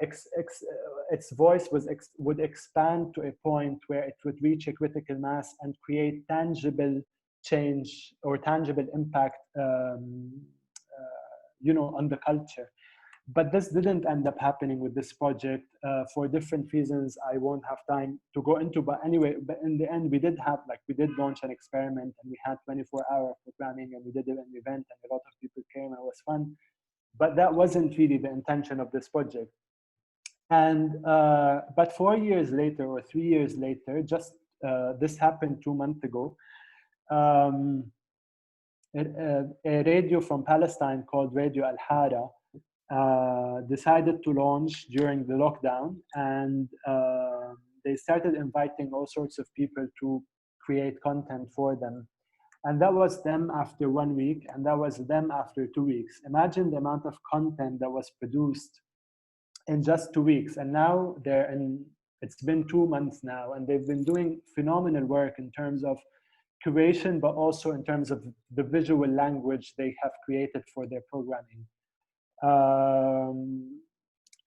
its voice would expand to a point where it would reach a critical mass and create tangible change or tangible impact, you know, on the culture. But this didn't end up happening with this project for different reasons I won't have time to go into. But anyway, but in the end, we did launch an experiment, and we had 24-hour programming, and we did an event, and a lot of people came, and it was fun. But that wasn't really the intention of this project. And but 4 years later, or 3 years later, just this happened 2 months ago. A radio from Palestine called Radio Al Hara decided to launch during the lockdown, and they started inviting all sorts of people to create content for them. And that was them after 1 week, and that was them after 2 weeks. Imagine the amount of content that was produced in just 2 weeks. And now it's been 2 months now, and they've been doing phenomenal work in terms of curation, but also in terms of the visual language they have created for their programming.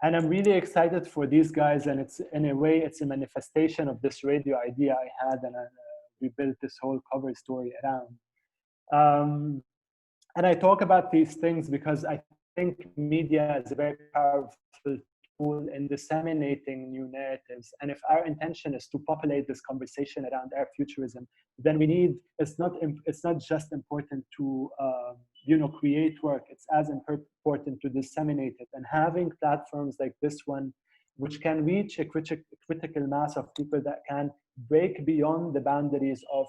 And I'm really excited for these guys, and it's, in a way, it's a manifestation of this radio idea I had, and we built this whole cover story around. And I talk about these things because I think media is a very powerful tool in disseminating new narratives. And if our intention is to populate this conversation around Arabfuturism, then we need, it's not just important to you know, create work, it's as important to disseminate it. And having platforms like this one, which can reach a critical mass of people that can break beyond the boundaries of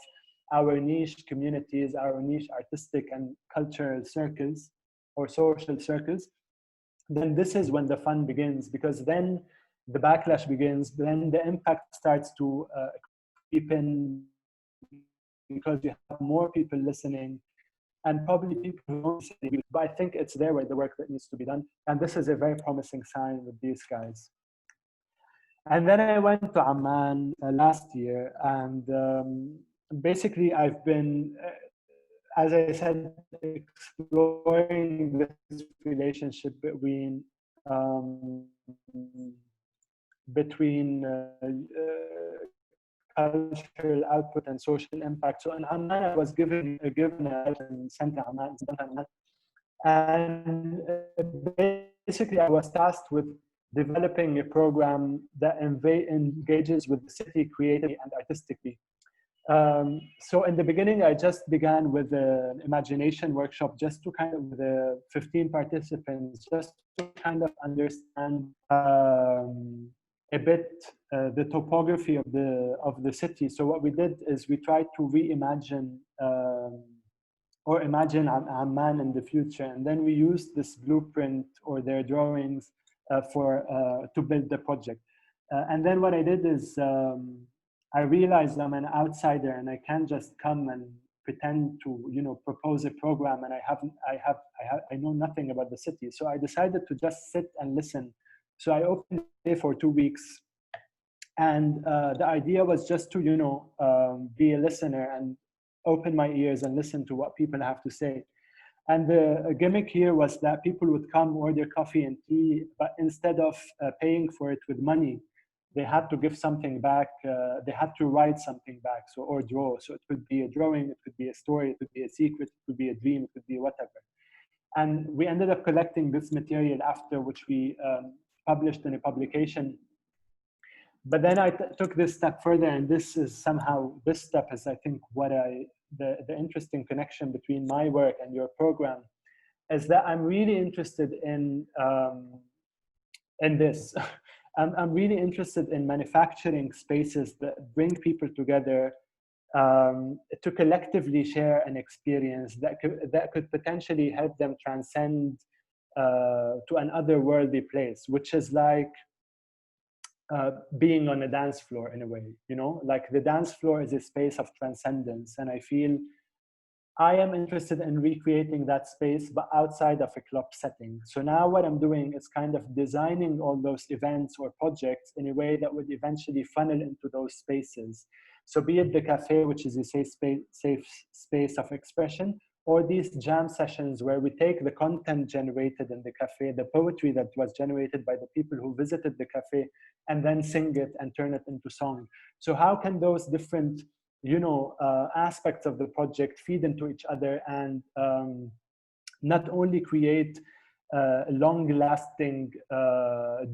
our niche communities, our niche artistic and cultural circles or social circles, then this is when the fun begins, because then the backlash begins, then the impact starts to creep in, because you have more people listening, and probably people who don't listen, but I think it's there where the work that needs to be done. And this is a very promising sign with these guys. And then I went to Amman last year, and basically I've been, as I said, exploring this relationship between cultural output and social impact. So in Amman, I was given a sent to Amman, and basically I was tasked with developing a program that engages with the city creatively and artistically. So in the beginning, I just began with an imagination workshop, just to kind of, with 15 participants, just to kind of understand a bit the topography of the city. So what we did is we tried to reimagine or imagine Amman in the future, and then we used this blueprint or their drawings to build the project. And then what I did is I realized I'm an outsider and I can't just come and pretend to, you know, propose a program, and I know nothing about the city. So I decided to just sit and listen. So I opened it for 2 weeks, and the idea was just to, you know, be a listener and open my ears and listen to what people have to say. And the gimmick here was that people would come, order coffee and tea, but instead of paying for it with money, they had to give something back. They had to write something back, so, or draw. So it could be a drawing, it could be a story, it could be a secret, it could be a dream, it could be whatever. And we ended up collecting this material after, which we published in a publication. But then I took this step further, and this step is, I think, what the interesting connection between my work and your program. is that I'm really interested in this. I'm really interested in manufacturing spaces that bring people together to collectively share an experience that could potentially help them transcend to an otherworldly place, which is like being on a dance floor in a way, you know, like the dance floor is a space of transcendence. And I feel I am interested in recreating that space, but outside of a club setting. So now what I'm doing is kind of designing all those events or projects in a way that would eventually funnel into those spaces. So be it the cafe, which is a safe space of expression, or these jam sessions where we take the content generated in the cafe, the poetry that was generated by the people who visited the cafe, and then sing it and turn it into song. So how can those different aspects of the project feed into each other and not only create long-lasting,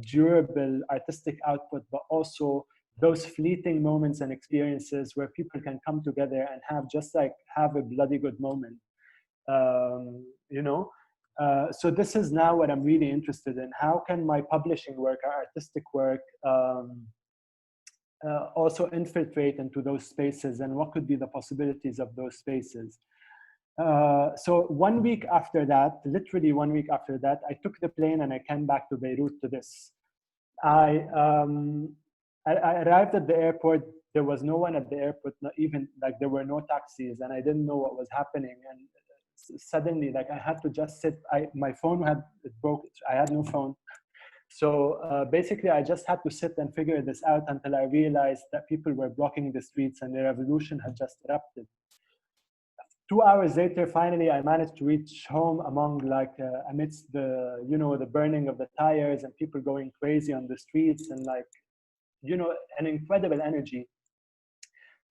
durable artistic output, but also those fleeting moments and experiences where people can come together and have a bloody good moment, so this is now what I'm really interested in. How can my publishing work, our artistic work, also infiltrate into those spaces, and what could be the possibilities of those spaces? So 1 week after that, literally 1 week after that, I took the plane and I came back to Beirut to this. I arrived at the airport. There was no one at the airport, not even, like, there were no taxis, and I didn't know what was happening. And suddenly, like, I had to just sit. My phone it broke. I had no phone. So basically, I just had to sit and figure this out until I realized that people were blocking the streets and the revolution had just erupted. 2 hours later, finally, I managed to reach home amidst the burning of the tires and people going crazy on the streets and an incredible energy.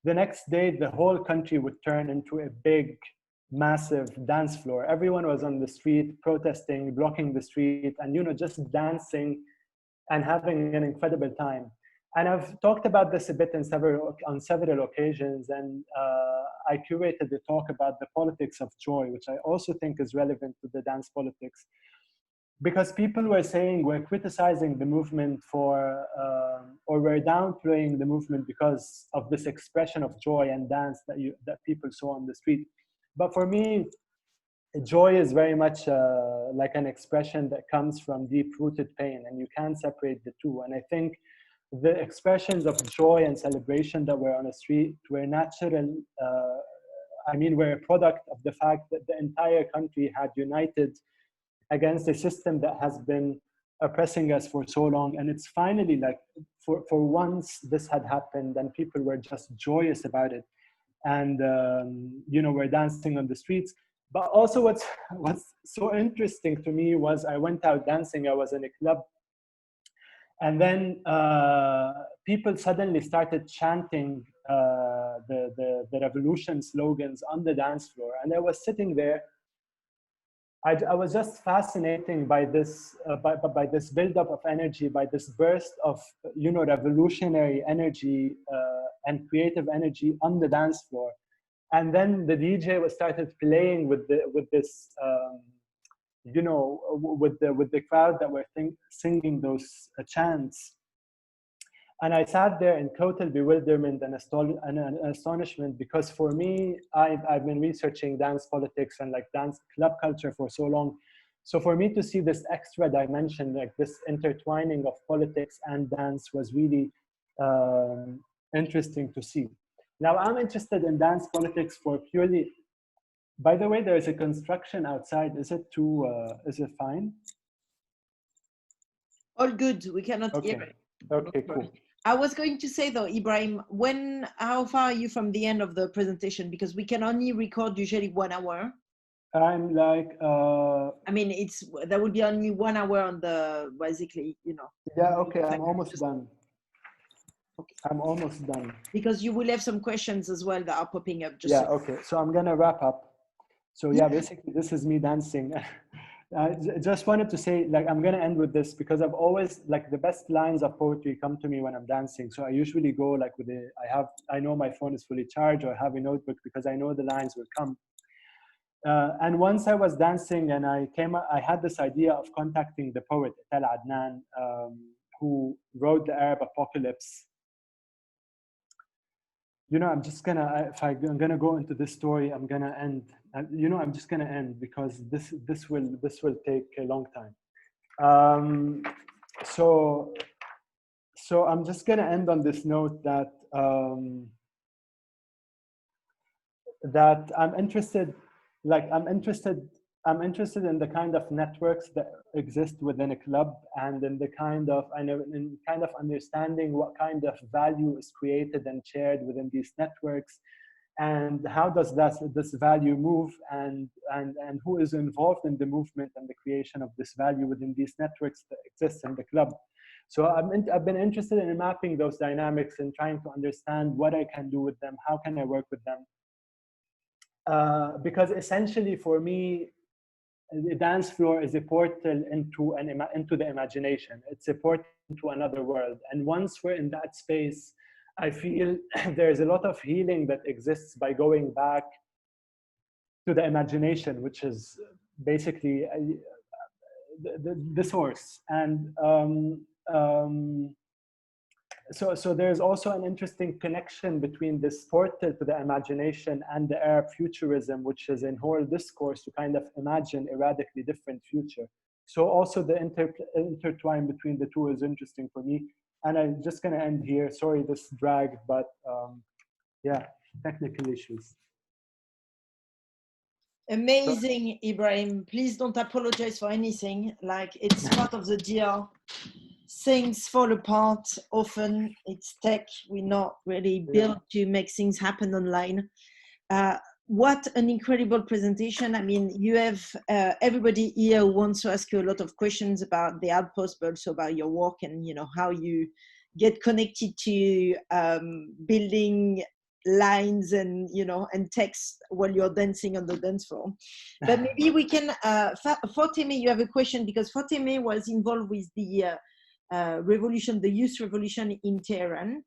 The next day, the whole country would turn into a big, massive dance floor. Everyone was on the street protesting, blocking the street, and just dancing and having an incredible time. And I've talked about this a bit on several occasions, and I curated the talk about the politics of joy, which I also think is relevant to the dance politics, because people were saying we're criticizing the movement or we're downplaying the movement because of this expression of joy and dance that people saw on the street. But for me, joy is very much like an expression that comes from deep-rooted pain, and you can't separate the two. And I think the expressions of joy and celebration that were on the street were natural. We're a product of the fact that the entire country had united against a system that has been oppressing us for so long. And it's finally, like, for once this had happened and people were just joyous about it. And we're dancing on the streets. But also what's so interesting to me was I went out dancing. I was in a club, and then people suddenly started chanting the revolution slogans on the dance floor. And I was sitting there. I was just fascinated by this by this buildup of energy, by this burst of revolutionary energy and creative energy on the dance floor. And then the DJ started playing with this with the crowd that were singing those chants. And I sat there in total bewilderment and astonishment, because for me, I've been researching dance politics and dance club culture for so long. So for me to see this extra dimension, like this intertwining of politics and dance, was really interesting to see. Now I'm interested in dance politics for purely, by the way, there is a construction outside. Is it fine?
All good, we cannot hear it.
Okay, cool.
I was going to say though, Ibrahim, how far are you from the end of the presentation? Because we can only record usually 1 hour.
I'm like.
There will be only 1 hour on the, basically,
Yeah, okay, I'm almost done.
Okay.
I'm almost done.
Because you will have some questions as well that are popping up.
Okay, so I'm gonna wrap up. So yeah, basically this is me dancing. I just wanted to say, I'm going to end with this, because I've always, the best lines of poetry come to me when I'm dancing. So I usually go I know my phone is fully charged, or I have a notebook, because I know the lines will come. And once I was dancing and I had this idea of contacting the poet Tal Adnan, who wrote the Arab Apocalypse. You know, I'm just gonna, if I'm gonna go into this story, I'm gonna end. You know, I'm just gonna end because this will take a long time. So I'm just gonna end on this note that that I'm interested in the kind of networks that exist within a club, and in the kind of understanding what kind of value is created and shared within these networks, and how does this value move, and who is involved in the movement and the creation of this value within these networks that exist in the club. So I've been interested in mapping those dynamics and trying to understand what I can do with them, how can I work with them. Because essentially for me, the dance floor is a portal into the imagination. It's a portal into another world. And once we're in that space, I feel there's a lot of healing that exists by going back to the imagination, which is basically the source. And so there's also an interesting connection between this portal to the imagination and the Arab futurism, which is a whole discourse to kind of imagine a radically different future. So also the intertwine between the two is interesting for me. And I'm just gonna end here. Sorry, this dragged, but yeah, technical issues.
Amazing, Ibrahim. Please don't apologize for anything. Like, it's part of the deal. Things fall apart often. It's tech. We're not really built to make things happen online. What an incredible presentation. I mean, you have everybody here who wants to ask you a lot of questions about the outpost, but also about your work and, you know, how you get connected to building lines and, you know, and text while you're dancing on the dance floor. But maybe we can, Fateme, you have a question, because Fateme was involved with the revolution, the youth revolution in Tehran.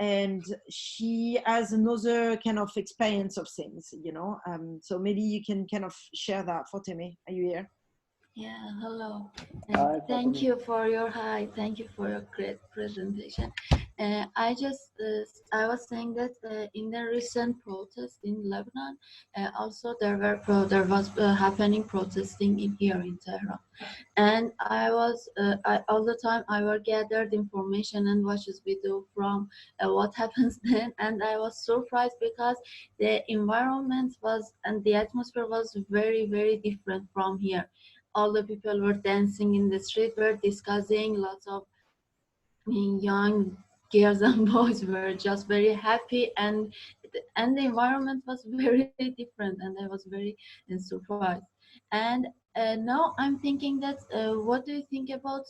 And she has another kind of experience of things, you know. So maybe you can kind of share that. Fateme, are you here?
Yeah, hello. Thank you for your thank you for your great presentation. I was saying that in the recent protest in Lebanon, also there was happening protesting in here in Tehran, and all the time I was gathered information and watches video from what happens then, and I was surprised because the environment was and the atmosphere was very, very different from here. All the people were dancing in the street, were discussing, lots of young girls and boys were just very happy, and the environment was very different, and I was very surprised. And now I'm thinking that what do you think about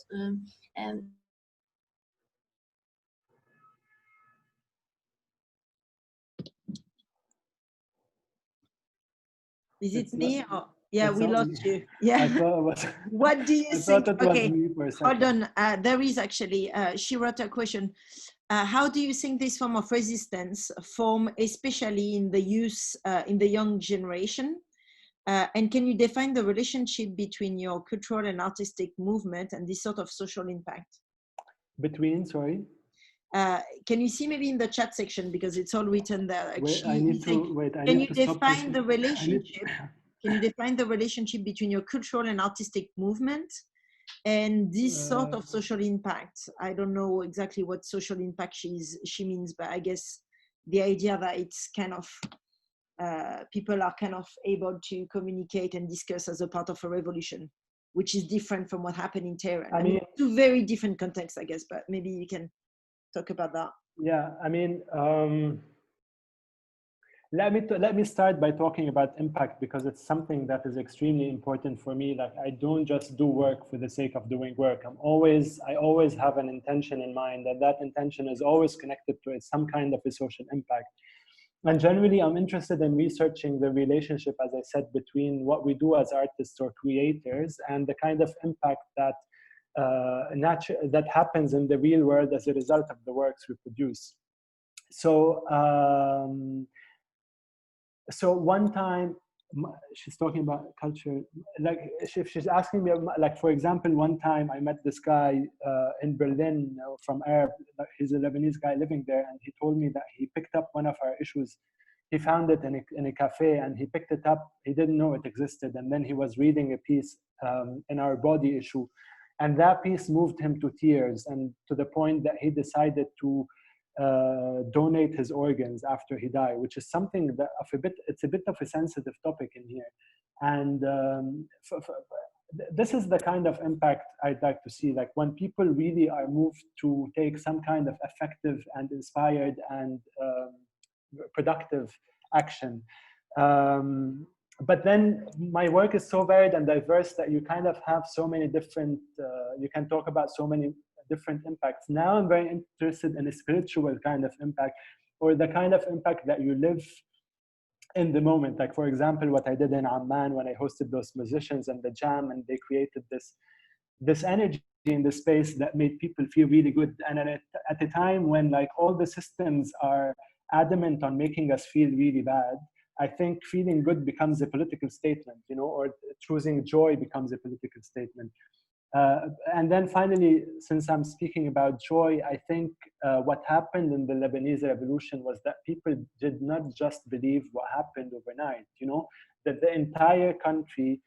Is it me? Or, yeah, we lost you. Yeah.
I thought it was,
what do you think?
Thought it was
okay,
me for a second.
Hold on. There is actually, she wrote a question. How do you think this form of resistance form, especially in the youth, in the young generation? And can you define the relationship between your cultural and artistic movement and this sort of social impact?
Between, sorry?
Can you see maybe in the chat section, because it's all written there? Like
wait, I need to
can you define the relationship? Can you define the relationship between your cultural and artistic movement and this sort of social impact? I don't know exactly what social impact she means, but I guess the idea that it's kind of people are kind of able to communicate and discuss as a part of a revolution, which is different from what happened in Tehran. I mean, two very different contexts, I guess, but maybe you can talk about that.
Yeah, I mean, let me start by talking about impact, because it's something that is extremely important for me. Like, I don't just do work for the sake of doing work. I always have an intention in mind, and that intention is always connected to some kind of a social impact. And generally, I'm interested in researching the relationship, as I said, between what we do as artists or creators and the kind of impact that that happens in the real world as a result of the works we produce. So, so one time, she's talking about culture. Like if she's asking me, like for example, one time I met this guy in Berlin from Arab. He's a Lebanese guy living there, and he told me that he picked up one of our issues. He found it in a cafe, and he picked it up. He didn't know it existed, and then he was reading a piece in our body issue, and that piece moved him to tears, and to the point that he decided to donate his organs after he died, which is something that it's a bit of a sensitive topic in here. And this is the kind of impact I'd like to see, like when people really are moved to take some kind of effective and inspired and productive action. But then my work is so varied and diverse that you kind of have so many different, you can talk about so many different impacts. Now I'm very interested in a spiritual kind of impact, or the kind of impact that you live in the moment. Like for example, what I did in Amman when I hosted those musicians and the jam, and they created this energy in the space that made people feel really good. And at a time when like all the systems are adamant on making us feel really bad, I think feeling good becomes a political statement, you know, or choosing joy becomes a political statement. And then finally, since I'm speaking about joy, I think what happened in the Lebanese revolution was that people did not just believe what happened overnight, you know, that the entire country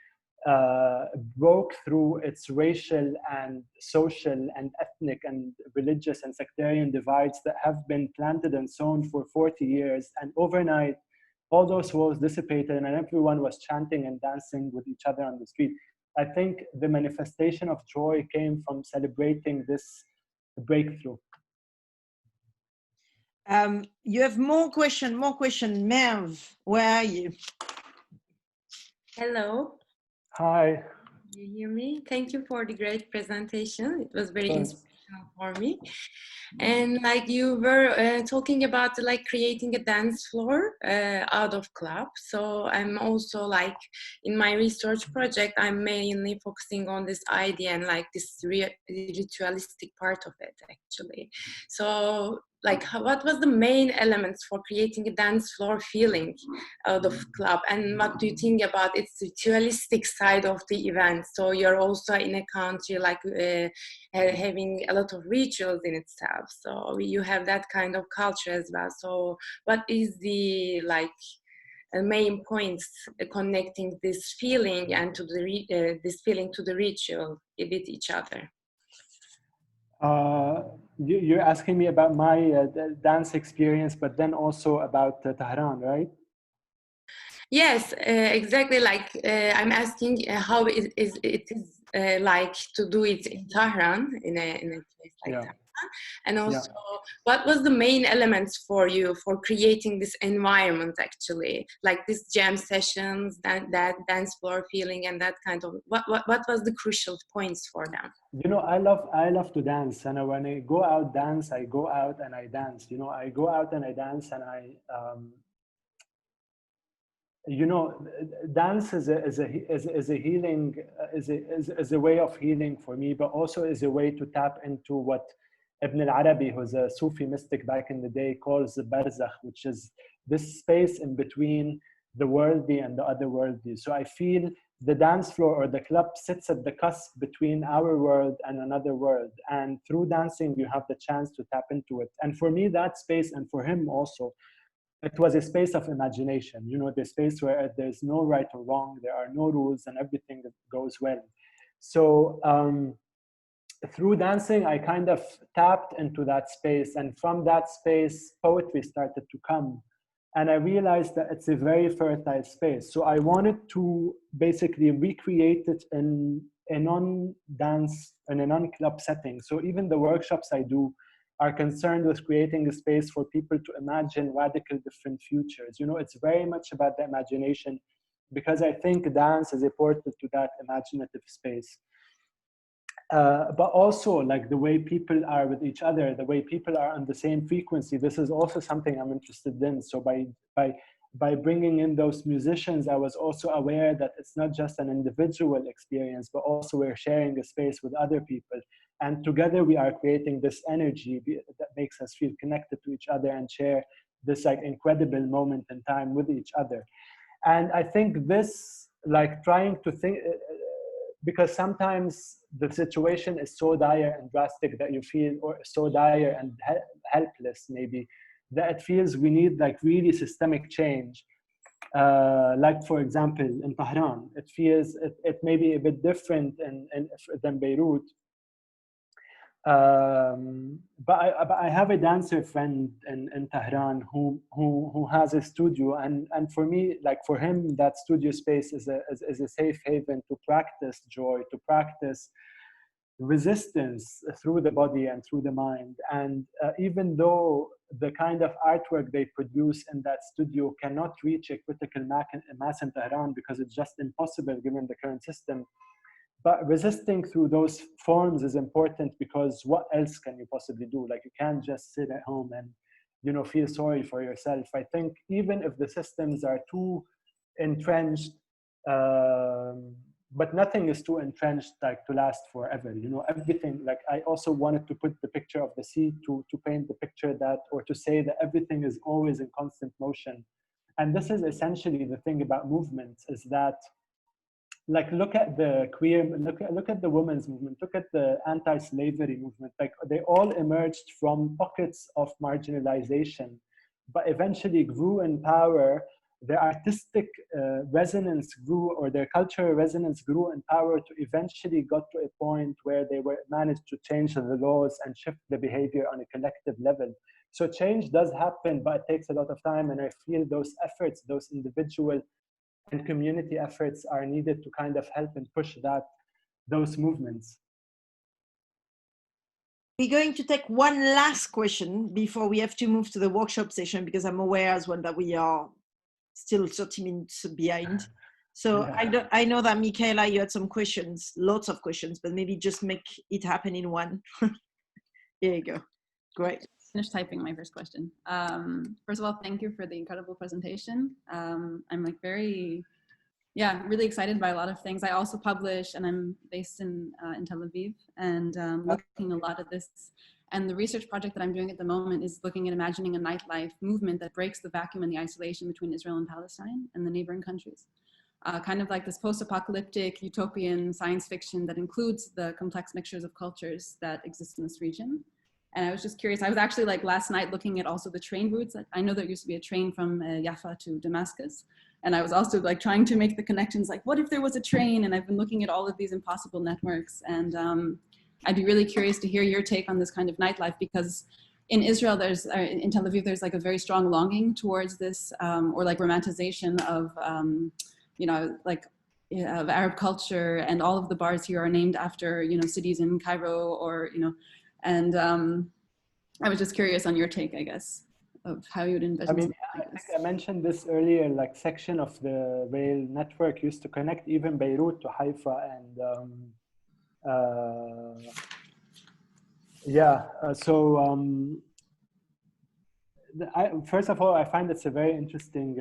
broke through its racial and social and ethnic and religious and sectarian divides that have been planted and sown for 40 years. And overnight, all those walls dissipated and everyone was chanting and dancing with each other on the street. I think the manifestation of joy came from celebrating this breakthrough.
You have more question. Merv, where are you?
Hello.
Hi.
You hear me? Thank you for the great presentation. It was very inspirational for me. And like you were talking about like creating a dance floor out of club. So I'm also like in my research project, I'm mainly focusing on this idea and like this ritualistic part of it actually. So like what was the main elements for creating a dance floor feeling out of club, and what do you think about its ritualistic side of the event? So you're also in a country like having a lot of rituals in itself, so you have that kind of culture as well. So what is the like main points connecting this feeling and to the this feeling to the ritual with each other?
You're asking me about my dance experience, but then also about Tehran, right?
Yes, exactly. Like I'm asking how it is like to do it in Tehran, in a place like Tehran, and also what was the main elements for you for creating this environment actually, like this jam sessions, that dance floor feeling, and that kind of what was the crucial points for them?
You know, I love to dance, and when I go out dance, I go out and I dance. You know, I go out and I dance, and I. You know, dance is a healing, is a way of healing for me, but also is a way to tap into what Ibn al-Arabi, who's a Sufi mystic back in the day, calls the barzakh, which is this space in between the worldly and the otherworldly. So I feel the dance floor or the club sits at the cusp between our world and another world. And through dancing, you have the chance to tap into it. And for me, that space, and for him also, it was a space of imagination, you know, the space where there's no right or wrong, there are no rules, and everything that goes well. So through dancing, I kind of tapped into that space, and from that space, poetry started to come. And I realized that it's a very fertile space. So I wanted to basically recreate it in a non-dance, in a non-club setting. So even the workshops I do are concerned with creating a space for people to imagine radical different futures. You know, it's very much about the imagination, because I think dance is a portal to that imaginative space. But also like the way people are with each other, the way people are on the same frequency. This is also something I'm interested in. So by bringing in those musicians, I was also aware that it's not just an individual experience, but also we're sharing a space with other people. And together we are creating this energy that makes us feel connected to each other and share this like incredible moment in time with each other. And I think this, like trying to think, because sometimes the situation is so dire and drastic that you feel, or so dire and helpless maybe, that it feels we need like really systemic change. Like for example, in Tehran, it feels, it may be a bit different than Beirut. But I have a dancer friend in Tehran who has a studio, and for me, like for him, that studio space is a safe haven to practice joy, to practice resistance through the body and through the mind. And even though the kind of artwork they produce in that studio cannot reach a critical mass in Tehran because it's just impossible given the current system, but resisting through those forms is important, because what else can you possibly do? Like, you can't just sit at home and, you know, feel sorry for yourself. I think even if the systems are too entrenched, but nothing is too entrenched like to last forever, you know, everything. Like, I also wanted to put the picture of the sea to paint the picture that, or to say that everything is always in constant motion. And this is essentially the thing about movements, is that, like, look at the queer, look at the women's movement, look at the anti-slavery movement. Like, they all emerged from pockets of marginalization, but eventually grew in power. Their artistic resonance grew, or their cultural resonance grew in power, to eventually got to a point where they were managed to change the laws and shift the behavior on a collective level. So change does happen, but it takes a lot of time. And I feel those efforts, those individual and community efforts, are needed to kind of help and push those movements.
We're going to take one last question before we have to move to the workshop session, because I'm aware as well that we are still 30 minutes behind. So yeah. I know that Michaela, you had some questions, lots of questions, but maybe just make it happen in one. Here you go. Great.
Finish typing my first question. First of all, thank you for the incredible presentation. I'm like really excited by a lot of things. I also publish, and I'm based in Tel Aviv, and looking a lot at this. And the research project that I'm doing at the moment is looking at imagining a nightlife movement that breaks the vacuum and the isolation between Israel and Palestine and the neighboring countries. Kind of like this post-apocalyptic utopian science fiction that includes the complex mixtures of cultures that exist in this region. And I was just curious, I was actually like last night looking at also the train routes. I know there used to be a train from Jaffa to Damascus. And I was also like trying to make the connections, like what if there was a train? And I've been looking at all of these impossible networks. And I'd be really curious to hear your take on this kind of nightlife, because in Israel, in Tel Aviv, there's like a very strong longing towards this, or like romanticization of, of Arab culture, and all of the bars here are named after, cities in Cairo, or, and I was just curious on your take, I guess, of how you would envision.
I mean, I think I mentioned this earlier, like section of the rail network used to connect even Beirut to Haifa, and first of all, I find it's a very interesting,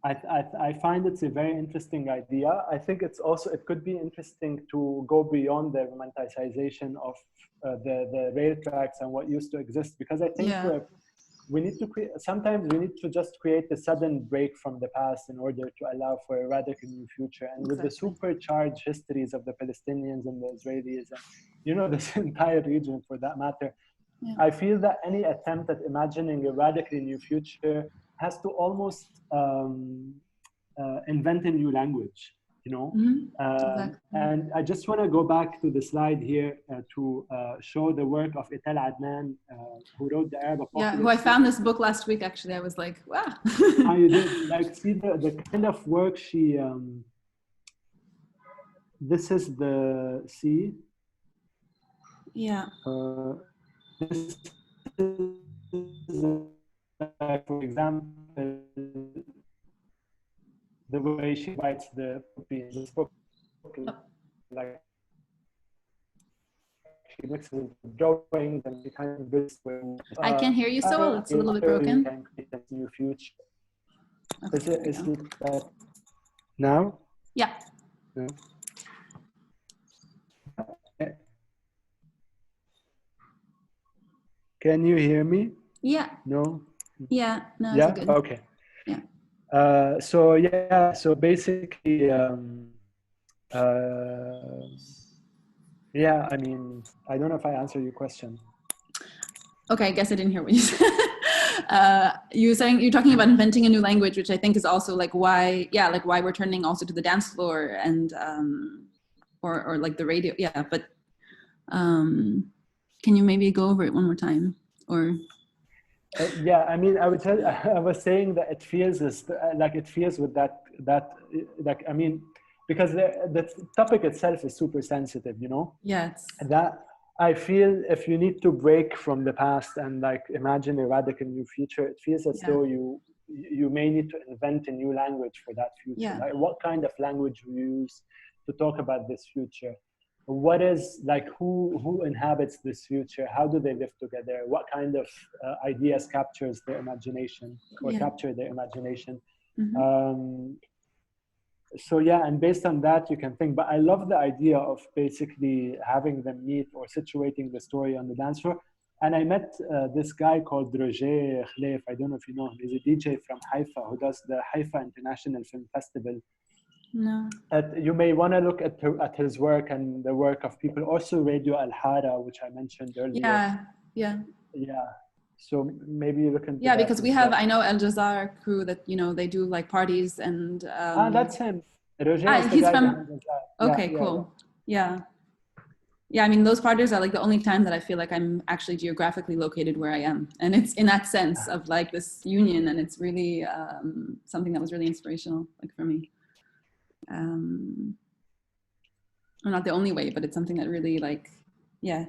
I find it's a very interesting idea. I think it could be interesting to go beyond the romanticization of the rail tracks and what used to exist, because I think we need to sometimes we need to just create a sudden break from the past in order to allow for a radical new future. And with the supercharged histories of the Palestinians and the Israelis, and this entire region for that matter, I feel that any attempt at imagining a radically new future has to almost invent a new language, Exactly. And I just want to go back to the slide here to show the work of Etel Adnan, who wrote the Arab Apocalypse.
Yeah, who I found this book last week, actually. I was like, wow.
How you did, like, see the kind of work she, this is the sea.
Yeah.
This is, for example, the way she writes the book, like she mixes drawings and she kind of builds with.
I can't hear you so well. It's a little bit broken.
Can create a new future. Okay, is it now?
Yeah.
No. Can you hear me?
Yeah.
No.
Yeah. No.
Yeah.
It's good.
Okay.
Yeah.
So yeah, so basically, yeah, I mean, I don't know if I answered your question.
Okay, I guess I didn't hear what you said. You're talking about inventing a new language, which I think is also like why, yeah, like why we're turning also to the dance floor and or like the radio. Yeah, but can you maybe go over it one more time? Or
yeah, I mean, I would tell. I was saying that it feels like it feels with that like, I mean, because the topic itself is super sensitive, you know.
yes.
That I feel if you need to break from the past and like imagine a radical new future, it feels as though you may need to invent a new language for that future.
Yeah.
Like what kind of language we use to talk about this future? What is like who inhabits this future? How do they live together? What kind of ideas captures their imagination or capture their imagination?
Mm-hmm.
So yeah, and based on that you can think, but I love the idea of basically having them meet or situating the story on the dance floor. And I met this guy called Roger Khlef. I don't know if you know him. He's a DJ from Haifa who does the Haifa International Film Festival.
No.
You may want to look at his work and the work of people. Also Radio Al Hara, which I mentioned earlier.
Yeah.
So maybe you look into
yeah,
that
because we
as
have
well.
I know Al Jazar crew that they do like parties and
that's him. Roger is the
he's
guy
from
behind Al Jazar.
okay, cool. Yeah. I mean, those parties are like the only time that I feel like I'm actually geographically located where I am, and it's in that sense of like this union, and it's really something that was really inspirational, like for me. Well, not the only way, but it's something that really like, yeah.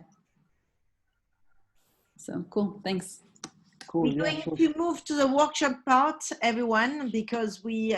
So cool, thanks.
Cool.
We're going to move to the workshop part, everyone, because we